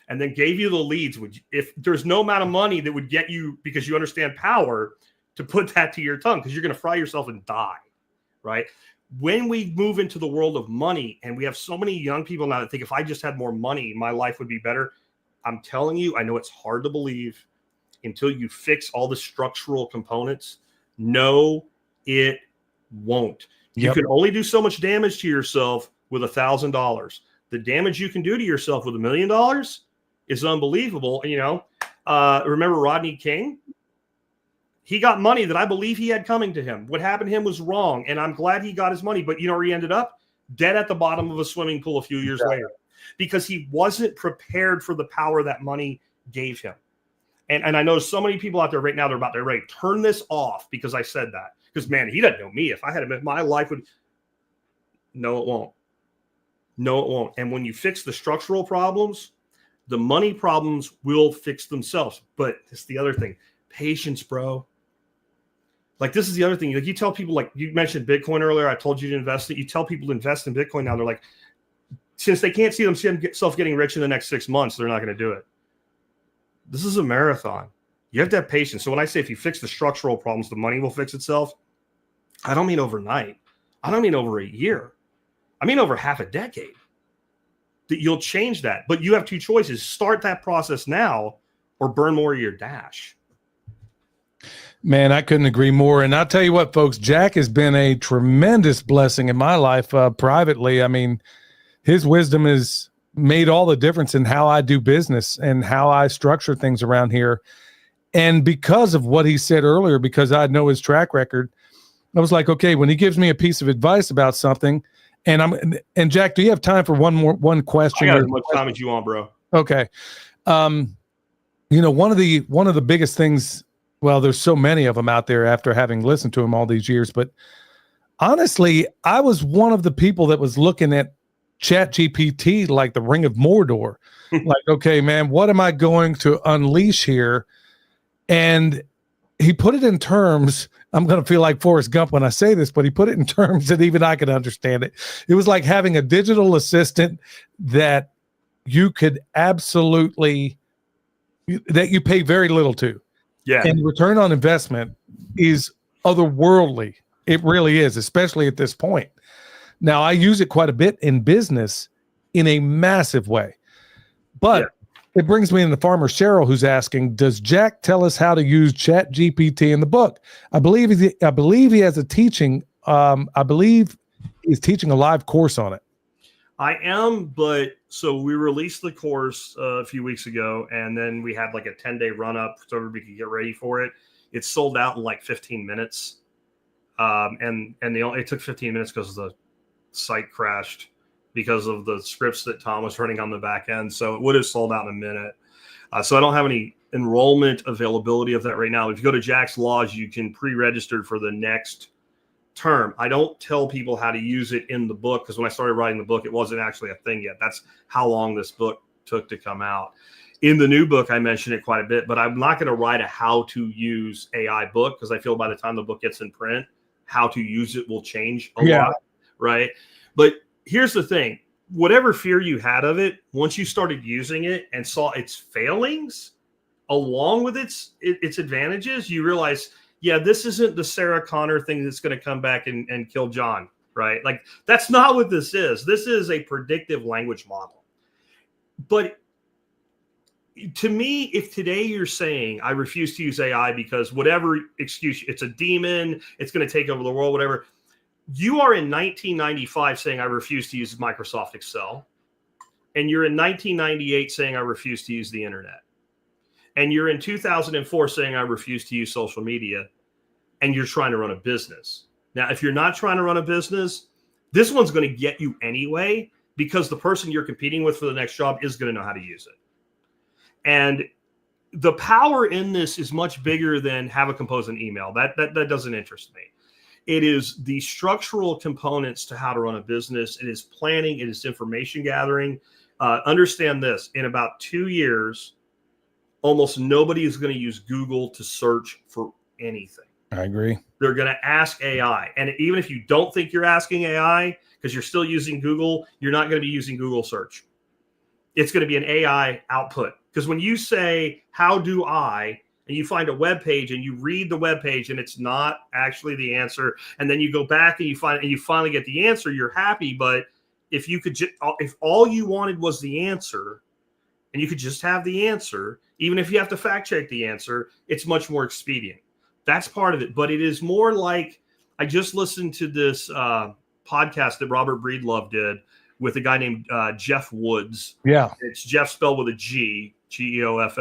and then gave you the leads, if there's no amount of money that would get you, because you understand power, to put that to your tongue, because you're going to fry yourself and die. Right. When we move into the world of money, and we have so many young people now that think if I just had more money, my life would be better. I'm telling you, I know it's hard to believe until you fix all the structural components. No, it won't. You can only do so much damage to yourself with $1,000. The damage you can do to yourself with $1 million is unbelievable. And, remember Rodney King? He got money that I believe he had coming to him. What happened to him was wrong, and I'm glad he got his money. But where he ended up? Dead at the bottom of a swimming pool a few years later, because he wasn't prepared for the power that money gave him. And I know so many people out there right now, they're ready to turn this off because I said that. Because, man, he doesn't know me. If I had him, my life would. No, it won't. No, it won't. And when you fix the structural problems, the money problems will fix themselves. But it's the other thing. Patience, bro. Like, this is the other thing. Like, you tell people, like you mentioned Bitcoin earlier. I told you to invest it. You tell people to invest in Bitcoin now. They're like, since they can't see themselves getting rich in the next 6 months, they're not going to do it. This is a marathon. You have to have patience. So when I say if you fix the structural problems, the money will fix itself, I don't mean overnight. I don't mean over a year. I mean over half a decade. That you'll change that. But you have two choices. Start that process now or burn more of your dash. Man, I couldn't agree more. And I'll tell you what, folks, Jack has been a tremendous blessing in my life privately. I mean, his wisdom is made all the difference in how I do business and how I structure things around here. And because of what he said earlier, because I know his track record, I was like, okay, when he gives me a piece of advice about something, and Jack, do you have time for one question? I got as much time as you want, bro. Okay. One of the biggest things, well, there's so many of them out there after having listened to him all these years, but honestly, I was one of the people that was looking at ChatGPT like the Ring of Mordor. Like, okay, man, what am I going to unleash here? And he put it in terms, I'm going to feel like Forrest Gump when I say this, but he put it in terms that even I could understand it. It was like having a digital assistant that you could absolutely, that you pay very little to. Yeah. And return on investment is otherworldly. It really is, especially at this point. Now, I use it quite a bit in business in a massive way. But it brings me into Farmer Cheryl, who's asking, does Jack tell us how to use ChatGPT in the book? I believe he has a teaching. I believe he's teaching a live course on it. I am, but so we released the course a few weeks ago, and then we had like a 10-day run up so everybody could get ready for it. It sold out in like 15 minutes. It took 15 minutes because the site crashed because of the scripts that Tom was running on the back end. So it would have sold out in a minute. So I don't have any enrollment availability of that right now. If you go to Jack's Laws, you can pre-register for the next term. I don't tell people how to use it in the book because when I started writing the book, it wasn't actually a thing yet. That's how long this book took to come out. In the new book, I mentioned it quite a bit, but I'm not going to write a how to use AI book because I feel by the time the book gets in print, how to use it will change a lot, right? But here's the thing. Whatever fear you had of it, once you started using it and saw its failings along with its advantages, you realize, yeah, this isn't the Sarah Connor thing that's going to come back and kill John, right? Like, that's not what this is. This is a predictive language model. But to me, if today you're saying, I refuse to use AI because whatever excuse, it's a demon, it's going to take over the world, whatever, you are in 1995 saying, I refuse to use Microsoft Excel. And you're in 1998 saying, I refuse to use the internet. And you're in 2004 saying, I refuse to use social media. And you're trying to run a business. Now, if you're not trying to run a business, this one's going to get you anyway, because the person you're competing with for the next job is going to know how to use it. And the power in this is much bigger than have a compose an email. That doesn't interest me. It is the structural components to how to run a business. It is planning. It is information gathering. Understand this. In about 2 years, almost nobody is going to use Google to search for anything. I agree. They're going to ask AI. And even if you don't think you're asking AI because you're still using Google, you're not going to be using Google search. It's going to be an AI output. Because when you say, how do I, and you find a web page and you read the web page and it's not actually the answer, and then you go back and you finally get the answer, you're happy. But if you could if all you wanted was the answer and you could just have the answer, even if you have to fact check the answer, it's much more expedient. That's part of it. But it is more like, I just listened to this podcast that Robert Breedlove did with a guy named Jeff Woods. Yeah. It's Jeff spelled with a G, Geoff,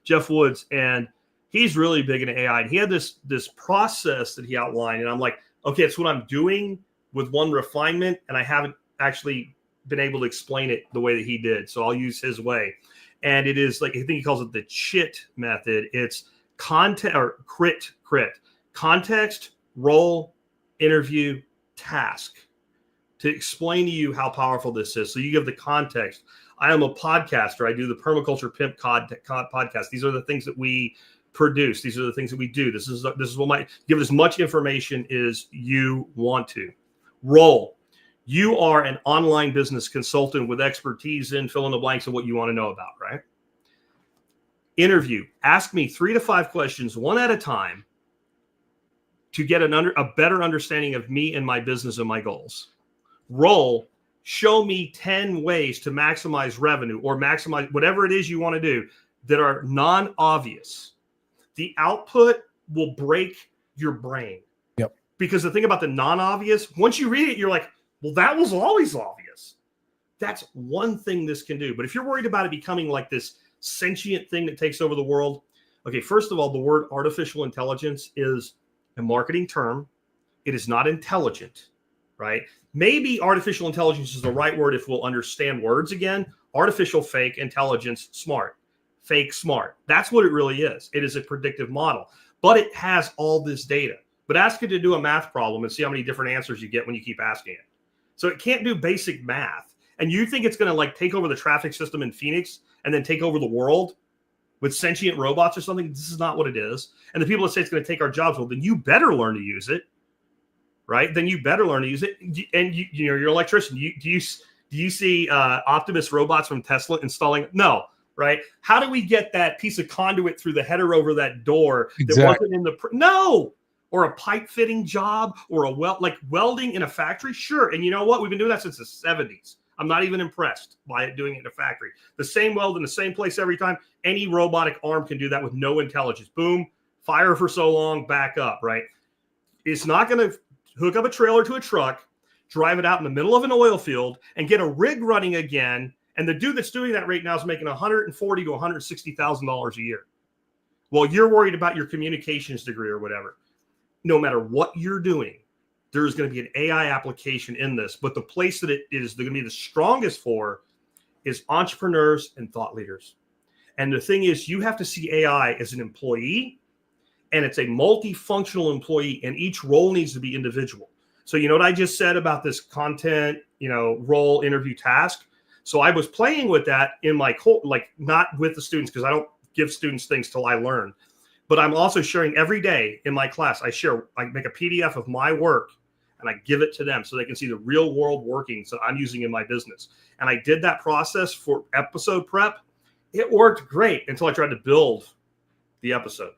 Jeff Woods. And he's really big into AI. And he had this process that he outlined. And I'm like, okay, it's what I'm doing with one refinement. And I haven't actually been able to explain it the way that he did. So I'll use his way. And it is like, I think he calls it the CHIT method. It's CRIT. Context, role, interview, task. To explain to you how powerful this is. So you give the context. I am a podcaster. I do the Permaculture Pimp podcast. These are the things that we produce. These are the things that we do. This is what give as much information as you want to. Role. You are an online business consultant with expertise in fill in the blanks of what you want to know about, right? Interview. Ask me 3 to 5 questions, one at a time, to get a better understanding of me and my business and my goals. Role. Show me 10 ways to maximize revenue or maximize whatever it is you want to do that are non-obvious. The output will break your brain. Because the thing about the non-obvious, once you read it, you're like, well, that was always obvious. That's one thing this can do. But if you're worried about it becoming like this sentient thing that takes over the world, okay, first of all, the word artificial intelligence is a marketing term. It is not intelligent, right? Maybe artificial intelligence is the right word if we'll understand words again. Artificial, fake, intelligence, smart. Fake, smart. That's what it really is. It is a predictive model, but it has all this data. But ask it to do a math problem and see how many different answers you get when you keep asking it. So it can't do basic math. And you think it's going to like take over the traffic system in Phoenix and then take over the world with sentient robots or something? This is not what it is. And the people that say it's going to take our jobs, well, then you better learn to use it, right? Then you better learn to use it. And you know, you're an electrician. Do you see Optimus robots from Tesla installing? No, right? How do we get that piece of conduit through the header over that door that wasn't in the no? Or a pipe fitting job or a like welding in a factory? Sure. And you know what? We've been doing that since the 70s. I'm not even impressed by it doing it in a factory. The same weld in the same place every time. Any robotic arm can do that with no intelligence. Boom, fire for so long, back up, right? It's not going to hook up a trailer to a truck, drive it out in the middle of an oil field, and get a rig running again. And the dude that's doing that right now is making $140,000 to $160,000 a year. Well, you're worried about your communications degree or whatever. No matter what you're doing, there's going to be an AI application in this. But the place that it is going to be the strongest for is entrepreneurs and thought leaders. And the thing is, you have to see AI as an employee, and it's a multifunctional employee, and each role needs to be individual. So you know what I just said about this content, role, interview, task? So I was playing with that in my like not with the students, because I don't give students things till I learn. But I'm also sharing every day in my class. I make a PDF of my work and I give it to them so they can see the real world workings that I'm using in my business. And I did that process for episode prep. It worked great until I tried to build the episode.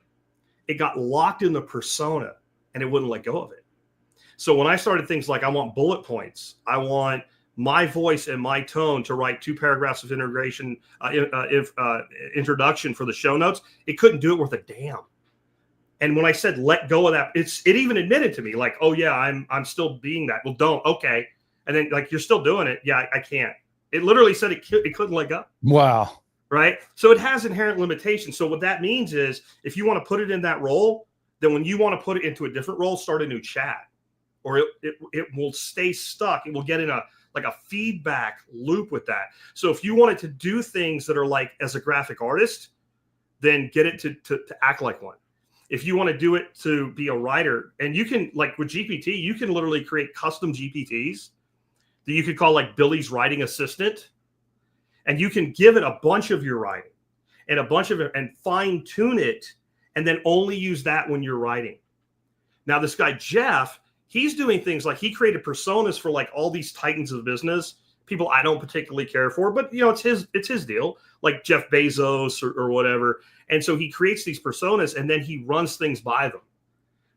It got locked in the persona and it wouldn't let go of it. So when I started things like I want bullet points, I want my voice and my tone to write 2 paragraphs of introduction for the show notes, it couldn't do it worth a damn. And when I said let go of that, it even admitted to me like, oh yeah, I'm still being that. Well, don't. Okay. And then like, you're still doing it. Yeah, I can't. It literally said it couldn't let go. Wow. Right. So it has inherent limitations. So what that means is if you want to put it in that role, then when you want to put it into a different role, start a new chat, or it will stay stuck. It will get in a feedback loop with that. So if you want it to do things that are like as a graphic artist, then get it to act like one. If you want to do it to be a writer, and you can, like with GPT, you can literally create custom GPTs that you could call like Billy's writing assistant. And you can give it a bunch of your writing and a bunch of it and fine tune it, and then only use that when you're writing. Now, this guy, Jeff, he's doing things like he created personas for like all these titans of business, people I don't particularly care for, but it's his deal, like Jeff Bezos or whatever. And so he creates these personas and then he runs things by them.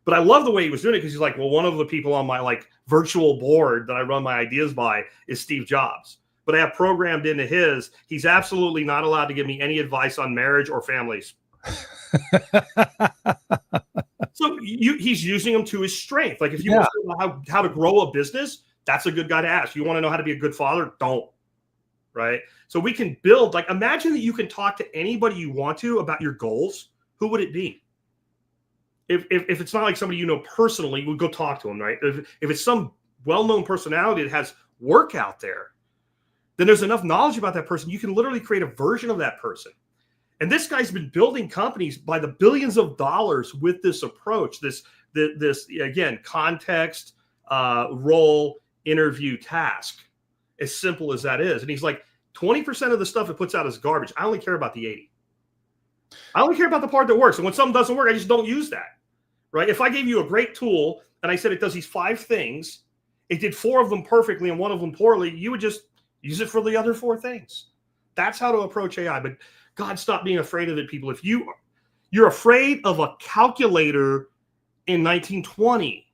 But I love the way he was doing it because he's like, well, one of the people on my like virtual board that I run my ideas by is Steve Jobs. But I have programmed into his, he's absolutely not allowed to give me any advice on marriage or families. So he's using them to his strength. Like if you want to know how to grow a business, that's a good guy to ask. You want to know how to be a good father? Don't. Right. So we can build, like, imagine that you can talk to anybody you want to about your goals. Who would it be? If it's not like somebody you know personally, we'll go talk to them, right? If it's some well-known personality that has work out there, then there's enough knowledge about that person. You can literally create a version of that person. And this guy's been building companies by the billions of dollars with this approach, this again, context, role, interview, task, as simple as that is. And he's like, 20% of the stuff it puts out is garbage. I only care about the 80. I only care about the part that works. And when something doesn't work, I just don't use that, right? If I gave you a great tool and I said it does these 5 things, it did 4 of them perfectly and 1 of them poorly, you would just use it for the other 4 things. That's how to approach AI. But God, stop being afraid of it, people. If you're afraid of a calculator in 1920,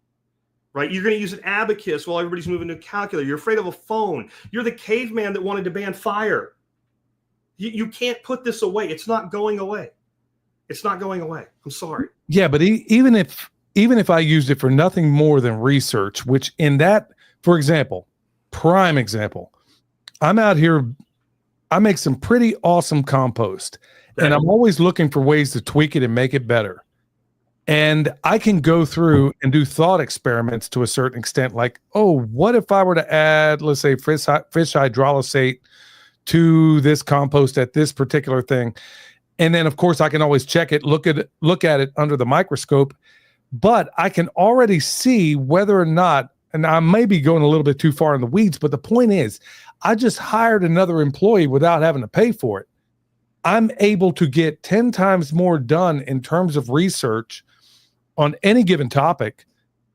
right? You're going to use an abacus while everybody's moving to a calculator. You're afraid of a phone. You're the caveman that wanted to ban fire. You can't put this away. It's not going away. It's not going away. I'm sorry. Yeah, but even if I used it for nothing more than research, which in that, for example, prime example, I'm out here. I make some pretty awesome compost, and I'm always looking for ways to tweak it and make it better. And I can go through and do thought experiments to a certain extent, like, oh, what if I were to add, let's say, fish hydrolysate to this compost at this particular thing? And then, of course, I can always check it, look at it under the microscope, but I can already see whether or not, and I may be going a little bit too far in the weeds, but the point is, I just hired another employee without having to pay for it. I'm able to get 10 times more done in terms of research on any given topic.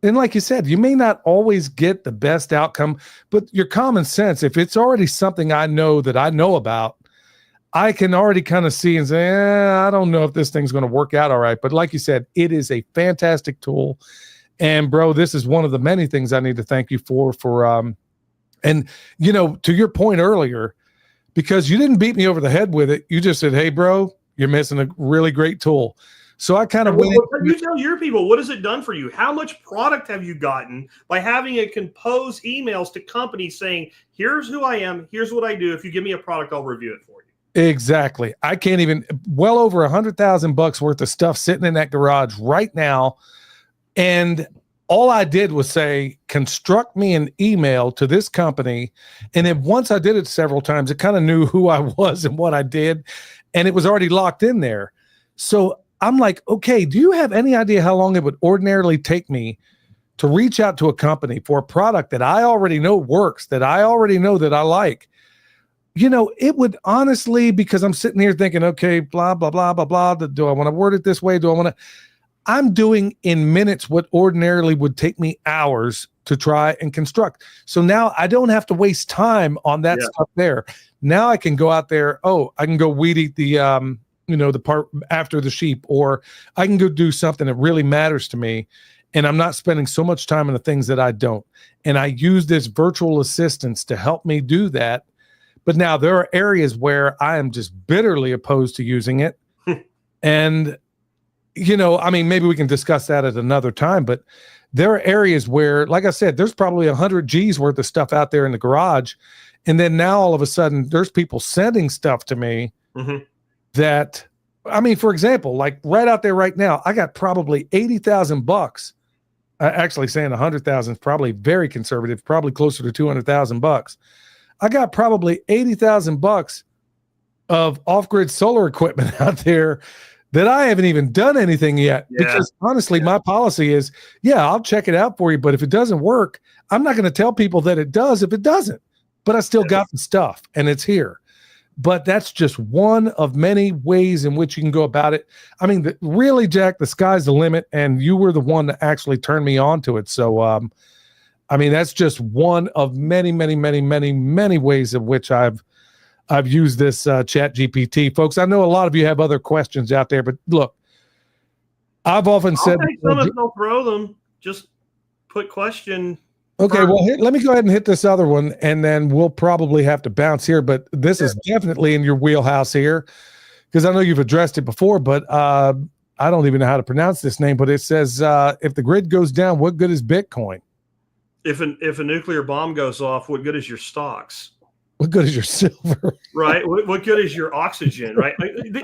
And like you said, you may not always get the best outcome, but your common sense, if it's already something I know that I know about, I can already kind of see and say, I don't know if this thing's going to work out all right. But like you said, it is a fantastic tool. And bro, this is one of the many things I need to thank you for, and you know, to your point earlier, because you didn't beat me over the head with it. You just said, hey bro, you're missing a really great tool. So I kind of went. You tell your people, what has it done for you? How much product have you gotten by having it compose emails to companies saying, here's who I am, here's what I do. If you give me a product, I'll review it for you. Exactly. I can't even, well over $100,000 worth of stuff sitting in that garage right now. And all I did was say, construct me an email to this company. And then once I did it several times, it kind of knew who I was and what I did. And it was already locked in there. So I'm like, okay, do you have any idea how long it would ordinarily take me to reach out to a company for a product that I already know works, that I already know that I like? You know, it would honestly, because I'm sitting here thinking, okay, blah, blah, blah, blah, blah. Do I want to word it this way? Do I want to? I'm doing in minutes what ordinarily would take me hours to try and construct. So now I don't have to waste time on that stuff there. Now I can go out there. Oh, I can go weed eat the, the part after the sheep, or I can go do something that really matters to me. And I'm not spending so much time on the things that I don't. And I use this virtual assistance to help me do that. But now there are areas where I am just bitterly opposed to using it. And, I mean, maybe we can discuss that at another time, but there are areas where, like I said, there's probably 100 G's worth of stuff out there in the garage. And then now all of a sudden there's people sending stuff to me that, I mean, for example, like right out there right now, I got probably $80,000. Actually saying 100,000 is probably very conservative, probably closer to $200,000. I got probably $80,000 of off-grid solar equipment out there that I haven't even done anything yet. Because honestly, my policy is, I'll check it out for you. But if it doesn't work, I'm not going to tell people that it does if it doesn't. But I still got the stuff and it's here. But that's just one of many ways in which you can go about it. I mean, really, Jack, the sky's the limit. And you were the one that actually turned me on to it. So, I mean, that's just one of many, many, many, many, many ways in which I've used this Chat GPT. Folks, I know a lot of you have other questions out there, but look, I've often said... Don't throw them. Just put question. Okay, well, let me go ahead and hit this other one, and then we'll probably have to bounce here, but this is definitely in your wheelhouse here, because I know you've addressed it before, but I don't even know how to pronounce this name, but it says, if the grid goes down, what good is Bitcoin? If a nuclear bomb goes off, what good is your stocks? What good is your silver? Right. What good is your oxygen? Right.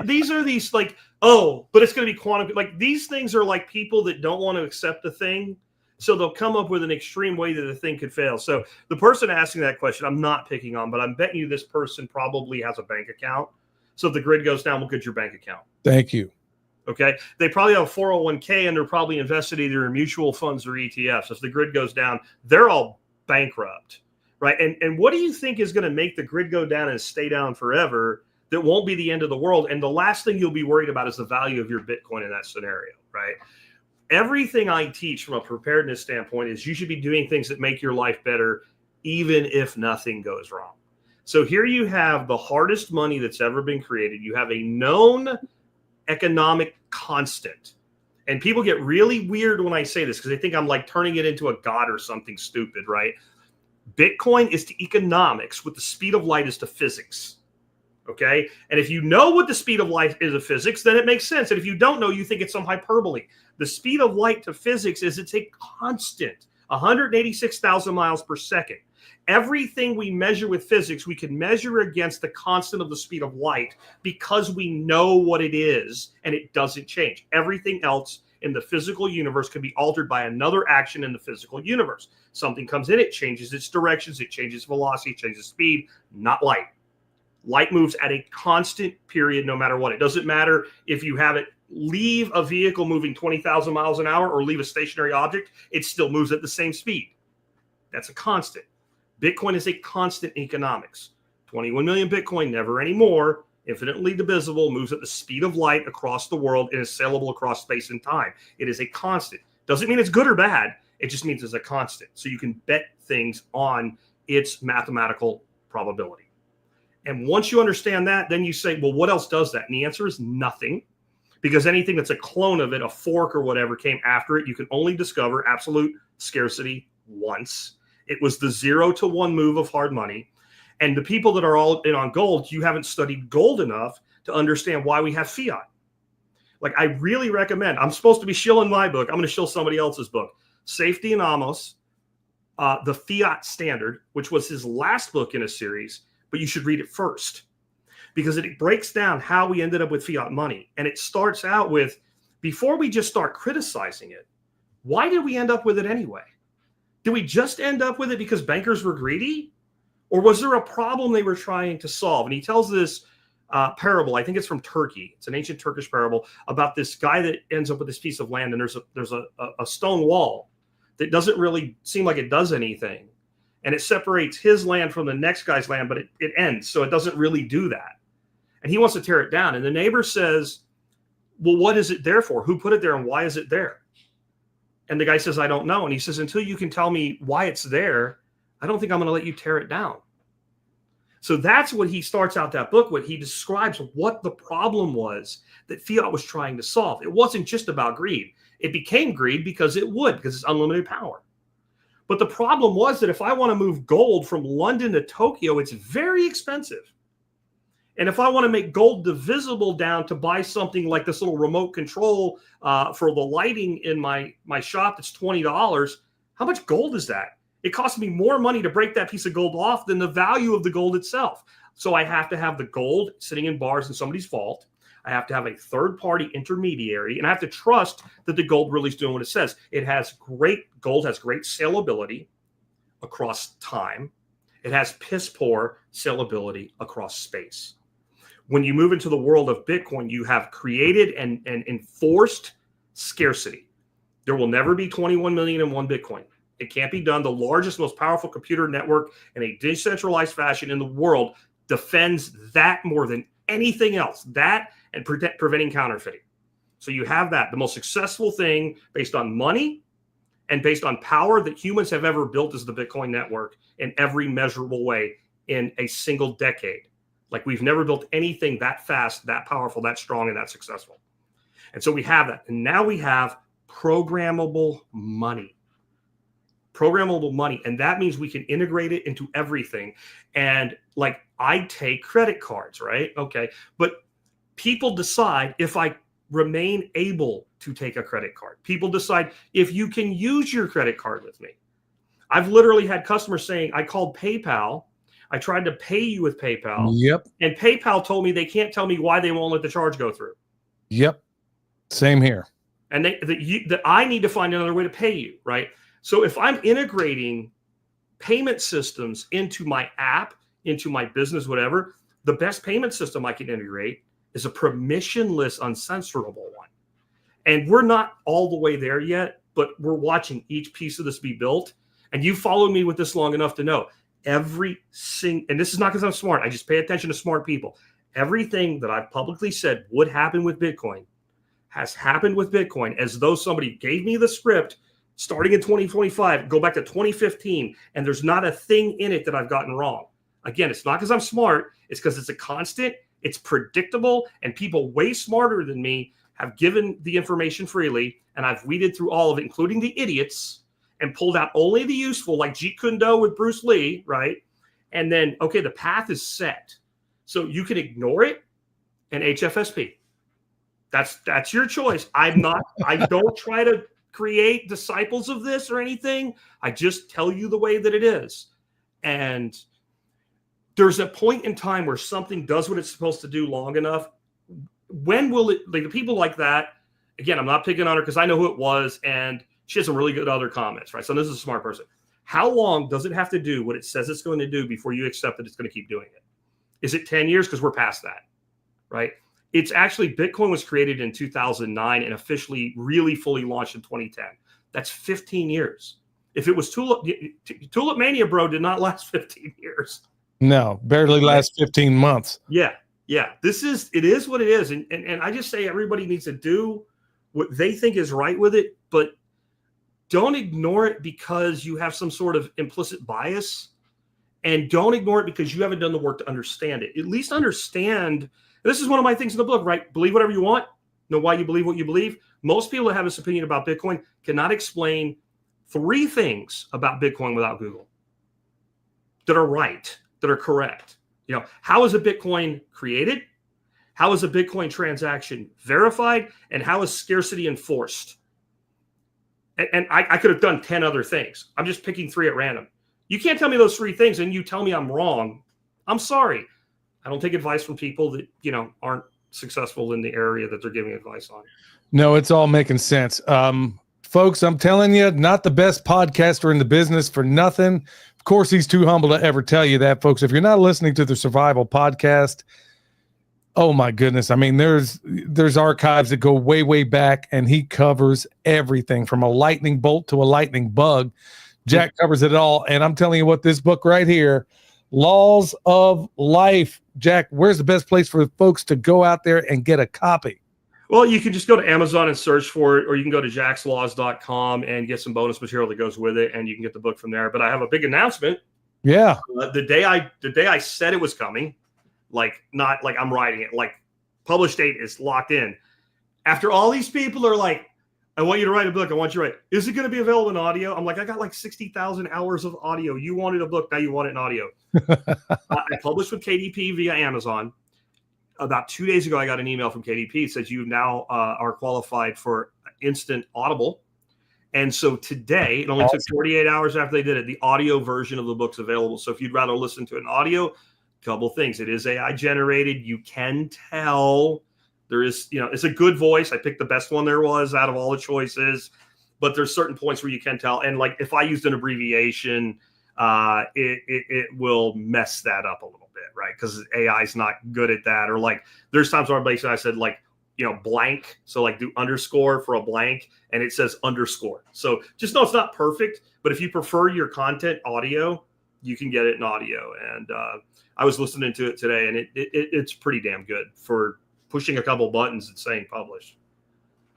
These are these like, but it's going to be quantum. Like these things are like people that don't want to accept a thing. So they'll come up with an extreme way that the thing could fail. So the person asking that question, I'm not picking on, but I'm betting you this person probably has a bank account. So if the grid goes down, what good's your bank account? Thank you. Okay. They probably have a 401k and they're probably invested either in mutual funds or ETFs. If the grid goes down, they're all bankrupt. Right. And what do you think is going to make the grid go down and stay down forever? That won't be the end of the world. And the last thing you'll be worried about is the value of your Bitcoin in that scenario. Right. Everything I teach from a preparedness standpoint is you should be doing things that make your life better, even if nothing goes wrong. So here you have the hardest money that's ever been created. You have a known economic constant. And people get really weird when I say this because they think I'm like turning it into a god or something stupid. Right. Bitcoin is to economics what the speed of light is to physics. Okay. And if you know what the speed of light is to physics, then it makes sense. And if you don't know, you think it's some hyperbole. The speed of light to physics is it's a constant 186,000 miles per second. Everything we measure with physics, we can measure against the constant of the speed of light because we know what it is and it doesn't change. Everything else in the physical universe can be altered by another action in the physical universe. Something comes in, it changes its directions, it changes velocity, it changes speed, not light. Light moves at a constant period no matter what. It doesn't matter if you have it leave a vehicle moving 20,000 miles an hour or leave a stationary object, it still moves at the same speed. That's a constant. Bitcoin is a constant in economics. 21 million Bitcoin, never anymore, infinitely divisible, moves at the speed of light across the world and is saleable across space and time. It is a constant. Doesn't mean it's good or bad. It just means it's a constant. So you can bet things on its mathematical probability. And once you understand that, then you say, well, what else does that? And the answer is nothing, because anything that's a clone of it, a fork or whatever, came after it. You can only discover absolute scarcity once. It was the 0 to 1 move of hard money. And the people that are all in on gold, you haven't studied gold enough to understand why we have fiat. Like, I really recommend, I'm supposed to be shilling my book. I'm going to shill somebody else's book. Safety and Amos, the Fiat Standard, which was his last book in a series, but you should read it first because it breaks down how we ended up with fiat money. And it starts out with, before we just start criticizing it, why did we end up with it anyway? Did we just end up with it because bankers were greedy? Or was there a problem they were trying to solve? And he tells this parable, I think it's from Turkey. It's an ancient Turkish parable about this guy that ends up with this piece of land, and there's a stone wall that doesn't really seem like it does anything. And it separates his land from the next guy's land, but it ends. So it doesn't really do that. And he wants to tear it down. And the neighbor says, well, what is it there for? Who put it there and why is it there? And the guy says, I don't know. And he says, until you can tell me why it's there, I don't think I'm going to let you tear it down. So that's what he starts out that book with. He describes what the problem was that fiat was trying to solve. It wasn't just about greed. It became greed because it's unlimited power. But the problem was that if I want to move gold from London to Tokyo, it's very expensive. And if I want to make gold divisible down to buy something like this little remote control for the lighting in my shop, that's $20. How much gold is that? It costs me more money to break that piece of gold off than the value of the gold itself. So I have to have the gold sitting in bars in somebody's vault. I have to have a third-party intermediary, and I have to trust that the gold really is doing what it says. Gold has great salability across time. It has piss-poor salability across space. When you move into the world of Bitcoin, you have created and enforced scarcity. There will never be 21 million in one Bitcoin. It can't be done. The largest, most powerful computer network in a decentralized fashion in the world defends that more than anything else. That and preventing counterfeiting. So you have that. The most successful thing based on money and based on power that humans have ever built is the Bitcoin network in every measurable way in a single decade. Like, we've never built anything that fast, that powerful, that strong, and that successful. And so we have that. And now we have programmable money. Programmable money. And that means we can integrate it into everything. And like, I take credit cards, right? Okay. But people decide if I remain able to take a credit card. People decide if you can use your credit card with me. I've literally had customers saying, I called PayPal. I tried to pay you with PayPal. Yep. And PayPal told me they can't tell me why they won't let the charge go through. Yep. Same here. And that I need to find another way to pay you, right? So if I'm integrating payment systems into my app, into my business, whatever, the best payment system I can integrate is a permissionless, uncensorable one. And we're not all the way there yet, but we're watching each piece of this be built. And you followed me with this long enough to know and this is not because I'm smart. I just pay attention to smart people. Everything that I've publicly said would happen with Bitcoin has happened with Bitcoin, as though somebody gave me the script starting in 2025, go back to 2015, and there's not a thing in it that I've gotten wrong. Again, it's not because I'm smart. It's because it's a constant, it's predictable, and people way smarter than me have given the information freely, and I've weeded through all of it, including the idiots, and pulled out only the useful, like Jeet Kune Do with Bruce Lee, right? And then, okay, the path is set. So you can ignore it and HFSP. That's your choice. I don't try to create disciples of this or anything. I just tell you the way that it is. And there's a point in time where something does what it's supposed to do long enough. When will it, like the people like that, again, I'm not picking on her because I know who it was, and she has some really good other comments, right? So this is a smart person. How long does it have to do what it says it's going to do before you accept that it's going to keep doing it? Is it 10 years? Because we're past that, right? It's actually, Bitcoin was created in 2009 and officially really fully launched in 2010. That's 15 years. If it was Tulip Mania, bro, did not last 15 years. No, barely last 15 months. Yeah. It is what it is. And I just say everybody needs to do what they think is right with it, but don't ignore it because you have some sort of implicit bias, and don't ignore it because you haven't done the work to understand it. At least understand. This is one of my things in the book, right? Believe whatever you want. Know why you believe what you believe. Most people that have this opinion about Bitcoin cannot explain 3 things about Bitcoin without Google that are right, that are correct. You know, how is a Bitcoin created? How is a Bitcoin transaction verified? And how is scarcity enforced? And I could have done 10 other things. I'm just picking 3 at random. You can't tell me those 3 things and you tell me I'm wrong. I'm sorry. I don't take advice from people that, you know, aren't successful in the area that they're giving advice on. No, it's all making sense. Folks, I'm telling you, not the best podcaster in the business for nothing. Of course, he's too humble to ever tell you that, folks. If you're not listening to the Survival Podcast, oh my goodness. I mean, there's archives that go way, way back, and he covers everything from a lightning bolt to a lightning bug. Jack covers it all. And I'm telling you what, this book right here, Laws of Life. Jack, where's the best place for folks to go out there and get a copy? Well, you can just go to Amazon and search for it, or you can go to jackslaws.com and get some bonus material that goes with it, and you can get the book from there. But I have a big announcement. Yeah. The day I said it was coming, like not like I'm writing it, like published date is locked in. After all these people are like, I want you to write a book. I want you to write. Is it going to be available in audio? I'm like, I got like 60,000 hours of audio. You wanted a book. Now you want it in audio. I published with KDP via Amazon. About 2 days ago, I got an email from KDP that says you now are qualified for instant Audible. And so today, it only took 48 hours after they did it, the audio version of the book's available. So if you'd rather listen to an audio, couple things. It is AI generated. You can tell there is, you know, it's a good voice. I picked the best one there was out of all the choices, but there's certain points where you can tell. And like if I used an abbreviation, it will mess that up a little bit, right? Because AI is not good at that. Or like there's times where I said like, you know, blank. So like do underscore for a blank and it says underscore. So just know it's not perfect, but if you prefer your content audio, you can get it in audio. And I was listening to it today and it's pretty damn good for pushing a couple buttons and saying publish.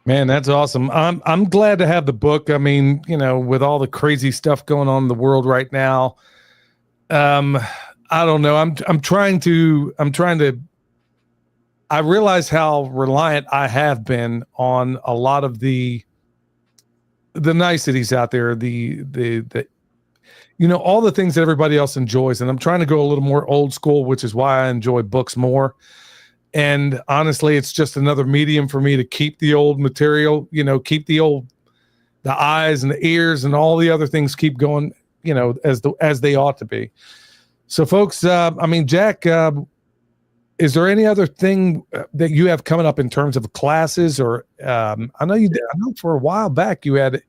Man, that's awesome. I'm glad to have the book. I mean, you know, with all the crazy stuff going on in the world right now, I don't know. I'm trying to I realize how reliant I have been on a lot of the niceties out there, the you know, all the things that everybody else enjoys, and I'm trying to go a little more old school, which is why I enjoy books more. And honestly, it's just another medium for me to keep the old material, you know, keep the eyes and the ears and all the other things keep going, you know, as they ought to be. So folks, I mean, Jack, is there any other thing that you have coming up in terms of classes or, I know for a while back you had,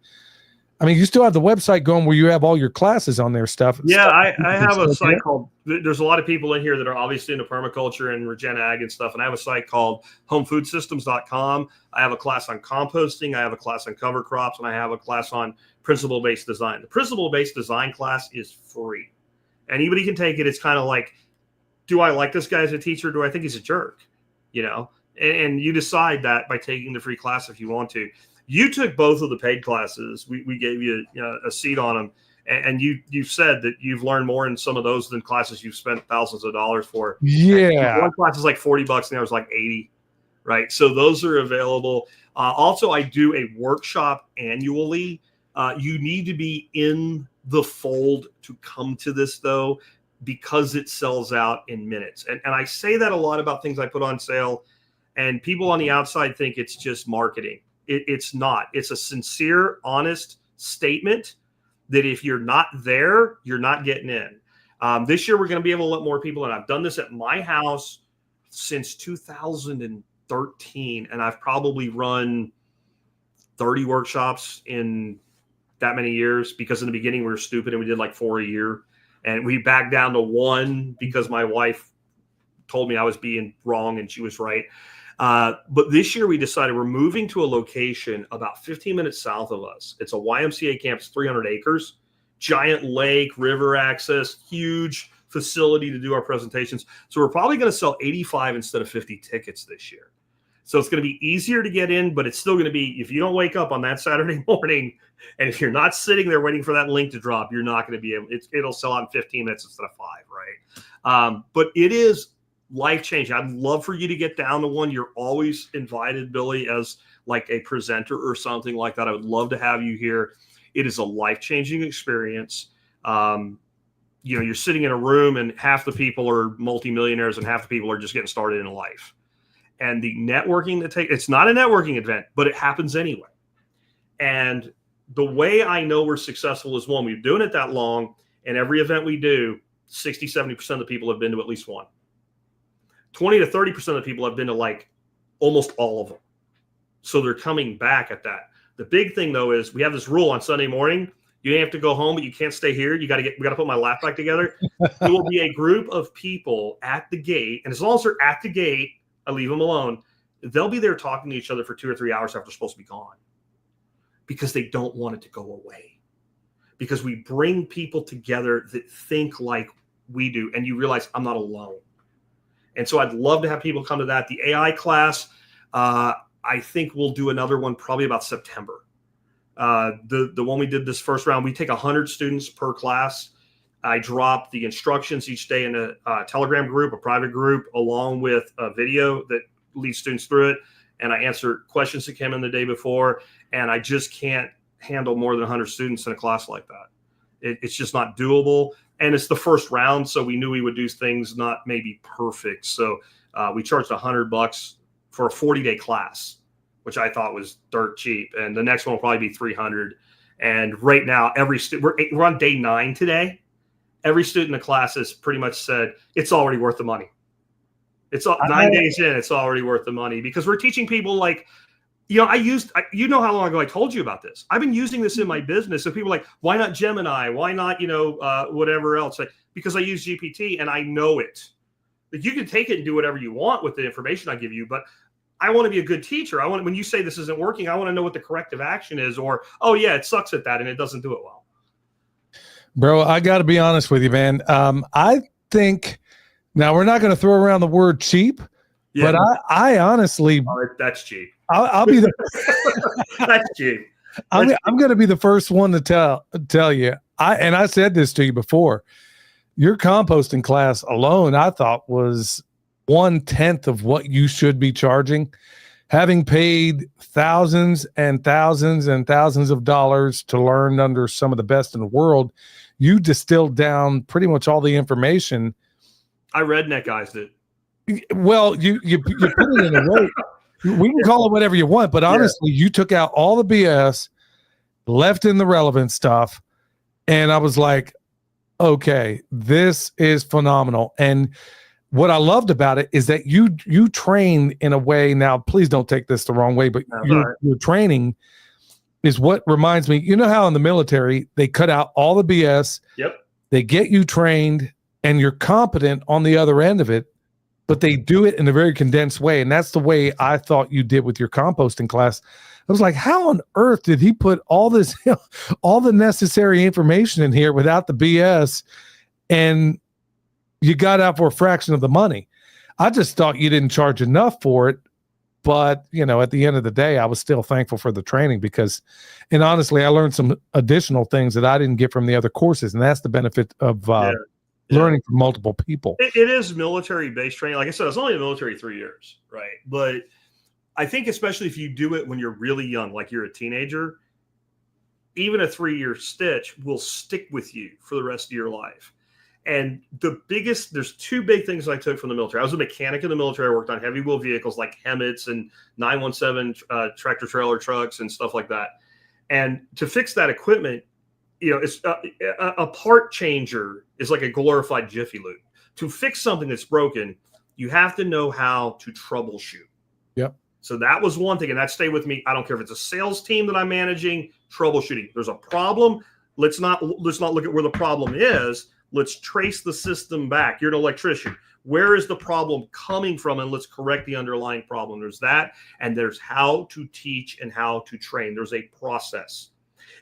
I mean, you still have the website going where you have all your classes on there stuff. Yeah, I have a site called, there's a lot of people in here that are obviously into permaculture and regen ag and stuff. And I have a site called homefoodssystems.com. I have a class on composting. I have a class on cover crops, and I have a class on principle-based design. The principle-based design class is free. Anybody can take it. It's kind of like, do I like this guy as a teacher? Do I think he's a jerk? You know, and you decide that by taking the free class if you want to. You took both of the paid classes. We gave you, a seat on them, and you've said that you've learned more in some of those than classes you've spent thousands of dollars for. Yeah, one class is like $40, and the other was like $80, right? So those are available. Also, I do a workshop annually. You need to be in the fold to come to this, though, because it sells out in minutes. And I say that a lot about things I put on sale, and people on the outside think it's just marketing. It's not. It's a sincere, honest statement that if you're not there, you're not getting in. This year, we're going to be able to let more people in. I've done this at my house since 2013, and I've probably run 30 workshops in that many years, because in the beginning we were stupid and we did like 4 a year, and we backed down to 1 because my wife told me I was being wrong and she was right. But this year we decided we're moving to a location about 15 minutes south of us. It's a YMCA campus, 300 acres, giant lake, river access, huge facility to do our presentations. So we're probably going to sell 85 instead of 50 tickets this year. So it's going to be easier to get in, but it's still going to be, if you don't wake up on that Saturday morning, and if you're not sitting there waiting for that link to drop, you're not going to be able, it'll sell out in 15 minutes instead of 5, right? But it is life-changing. I'd love for you to get down to one. You're always invited, Billy, as like a presenter or something like that. I would love to have you here. It is a life-changing experience. You're sitting in a room and half the people are multimillionaires and half the people are just getting started in life. And the networking it's not a networking event, but it happens anyway. And the way I know we're successful is, one, we've been doing it that long, and every event we do, 60, 70% of the people have been to at least one. 20 to 30% of the people have been to like almost all of them. So they're coming back at that. The big thing though is we have this rule on Sunday morning. You have to go home, but you can't stay here. We got to put my lap back together. There will be a group of people at the gate. And as long as they're at the gate, I leave them alone. They'll be there talking to each other for 2 or 3 hours after they're supposed to be gone, because they don't want it to go away. Because we bring people together that think like we do, and you realize I'm not alone. And so I'd love to have people come to that. The AI class, I think we'll do another one probably about September. The one we did this first round, we take 100 students per class. I drop the instructions each day in a Telegram group, a private group, along with a video that leads students through it. And I answer questions that came in the day before. And I just can't handle more than 100 students in a class like that. It's just not doable. And it's the first round, so we knew we would do things not maybe perfect. So we charged $100 for a 40-day class, which I thought was dirt cheap. And the next one will probably be $300. And right now, we're on day 9 today. Every student in the class has pretty much said it's already worth the money. It's 9 days in, it's already worth the money, because we're teaching people like, how long ago I told you about this. I've been using this in my business. So people are like, why not Gemini? Why not, whatever else? Because I use GPT and I know it. Like, you can take it and do whatever you want with the information I give you, but I want to be a good teacher. When you say this isn't working, I want to know what the corrective action is, or, oh yeah, it sucks at that and it doesn't do it well. Bro, I got to be honest with you, man. I think now we're not going to throw around the word cheap, but I honestly, that's cheap. I'll be the that's cheap. I'm going to be the first one to tell you. I said this to you before. Your composting class alone, I thought, was 1/10 of what you should be charging. Having paid thousands and thousands and thousands of dollars to learn under some of the best in the world, you distilled down pretty much all the information. I redneckized it. Well, you put it in a way. We can call it whatever you want, but honestly, you took out all the BS, left in the relevant stuff, and I was like, okay, this is phenomenal. And what I loved about it is that you train in a way. Now, please don't take this the wrong way, but your training is what reminds me. You know how in the military they cut out all the BS. Yep. They get you trained, and you're competent on the other end of it, but they do it in a very condensed way. And that's the way I thought you did with your composting class. I was like, how on earth did he put all this, all the necessary information in here without the BS? And you got out for a fraction of the money. I just thought you didn't charge enough for it. But, at the end of the day, I was still thankful for the training and honestly, I learned some additional things that I didn't get from the other courses. And that's the benefit of learning from multiple people. It is military-based training. Like I said, I was only in the military 3 years, right? But I think especially if you do it when you're really young, like you're a teenager, even a 3-year stitch will stick with you for the rest of your life. And there's 2 big things I took from the military. I was a mechanic in the military. I worked on heavy wheel vehicles like Hemmets and 917 tractor trailer trucks and stuff like that. And to fix that equipment, it's a part changer is like a glorified Jiffy Lube. To fix something that's broken, you have to know how to troubleshoot. Yep. So that was one thing, and that stayed with me. I don't care if it's a sales team that I'm managing, troubleshooting. There's a problem. Let's not look at where the problem is. Let's trace the system back. You're an electrician. Where is the problem coming from? And let's correct the underlying problem. There's that, and there's how to teach and how to train. There's a process.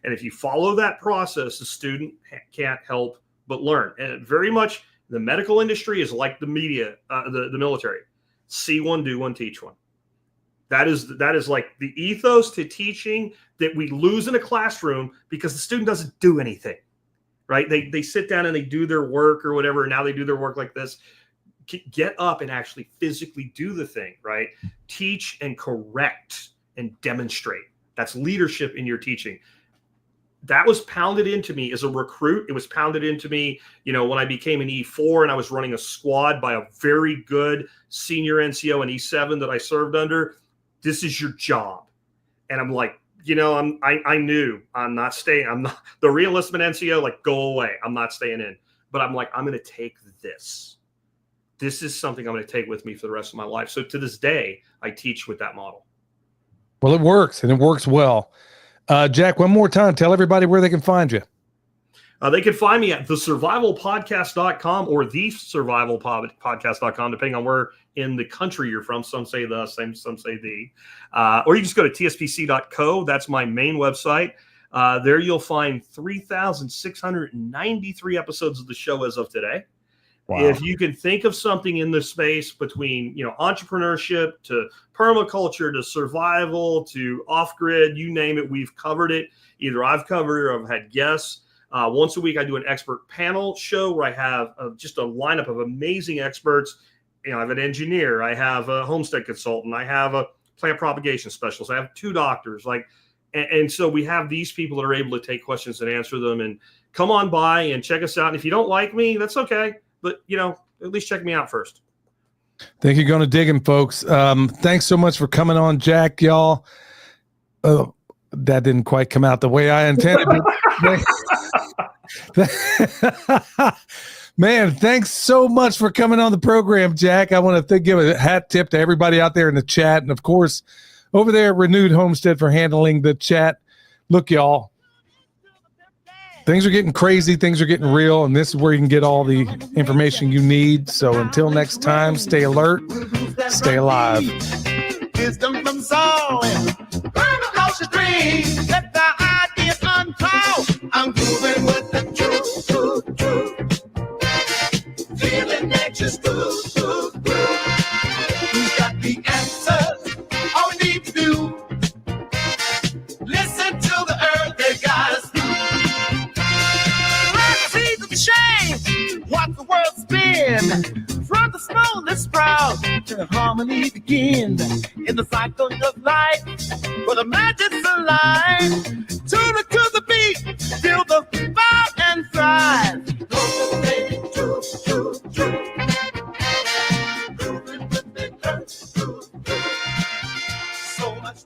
And if you follow that process, the student can't help but learn. And very much the medical industry is like the media, the military. See one, do one, teach one. That is like the ethos to teaching that we lose in a classroom because the student doesn't do anything, right? They sit down and they do their work or whatever. And now they do their work like this. Get up and actually physically do the thing, right? Teach and correct and demonstrate. That's leadership in your teaching. That was pounded into me as a recruit. It was pounded into me, when I became an E4 and I was running a squad by a very good senior NCO and E7 that I served under. This is your job. And I'm like, I knew I'm not staying. I'm not the re-enlistment NCO, like, go away. I'm not staying in. But I'm like, I'm going to take this. This is something I'm going to take with me for the rest of my life. So to this day, I teach with that model. Well, it works, and it works well. Jack, one more time, tell everybody where they can find you. They can find me at thesurvivalpodcast.com or thesurvivalpodcast.com, depending on where in the country you're from. Some say the, some say the. Or you just go to tspc.co. That's my main website. There you'll find 3,693 episodes of the show as of today. Wow. If you can think of something in the space between, entrepreneurship to permaculture to survival to off-grid, you name it, we've covered it. Either I've covered it or I've had guests. Once a week, I do an expert panel show where I have just a lineup of amazing experts. I have an engineer, I have a homestead consultant, I have a plant propagation specialist, I have 2 doctors. And so we have these people that are able to take questions and answer them. And come on by and check us out. And if you don't like me, that's okay. But, at least check me out first. Think you're going to dig him, folks. Thanks so much for coming on, Jack, y'all. That didn't quite come out the way I intended. Man, thanks so much for coming on the program, Jack. I want to give a hat tip to everybody out there in the chat. And, of course, over there at Renewed Homestead for handling the chat. Look, y'all. Things are getting crazy. Things are getting real. And this is where you can get all the information you need. So until next time, stay alert, stay alive. Wisdom from soul and permaculture dream. Let the ideas unfold. I'm moving with the truth. Feeling nature's good. Who's got the answers? All we need to do. Listen to the earth, they got us through. Change, watch the world spin. From the smallest sprout to harmony begin. In the cycle of life, where the magic's alive. Tune it to the beat, feel the fire and thrive. True. So much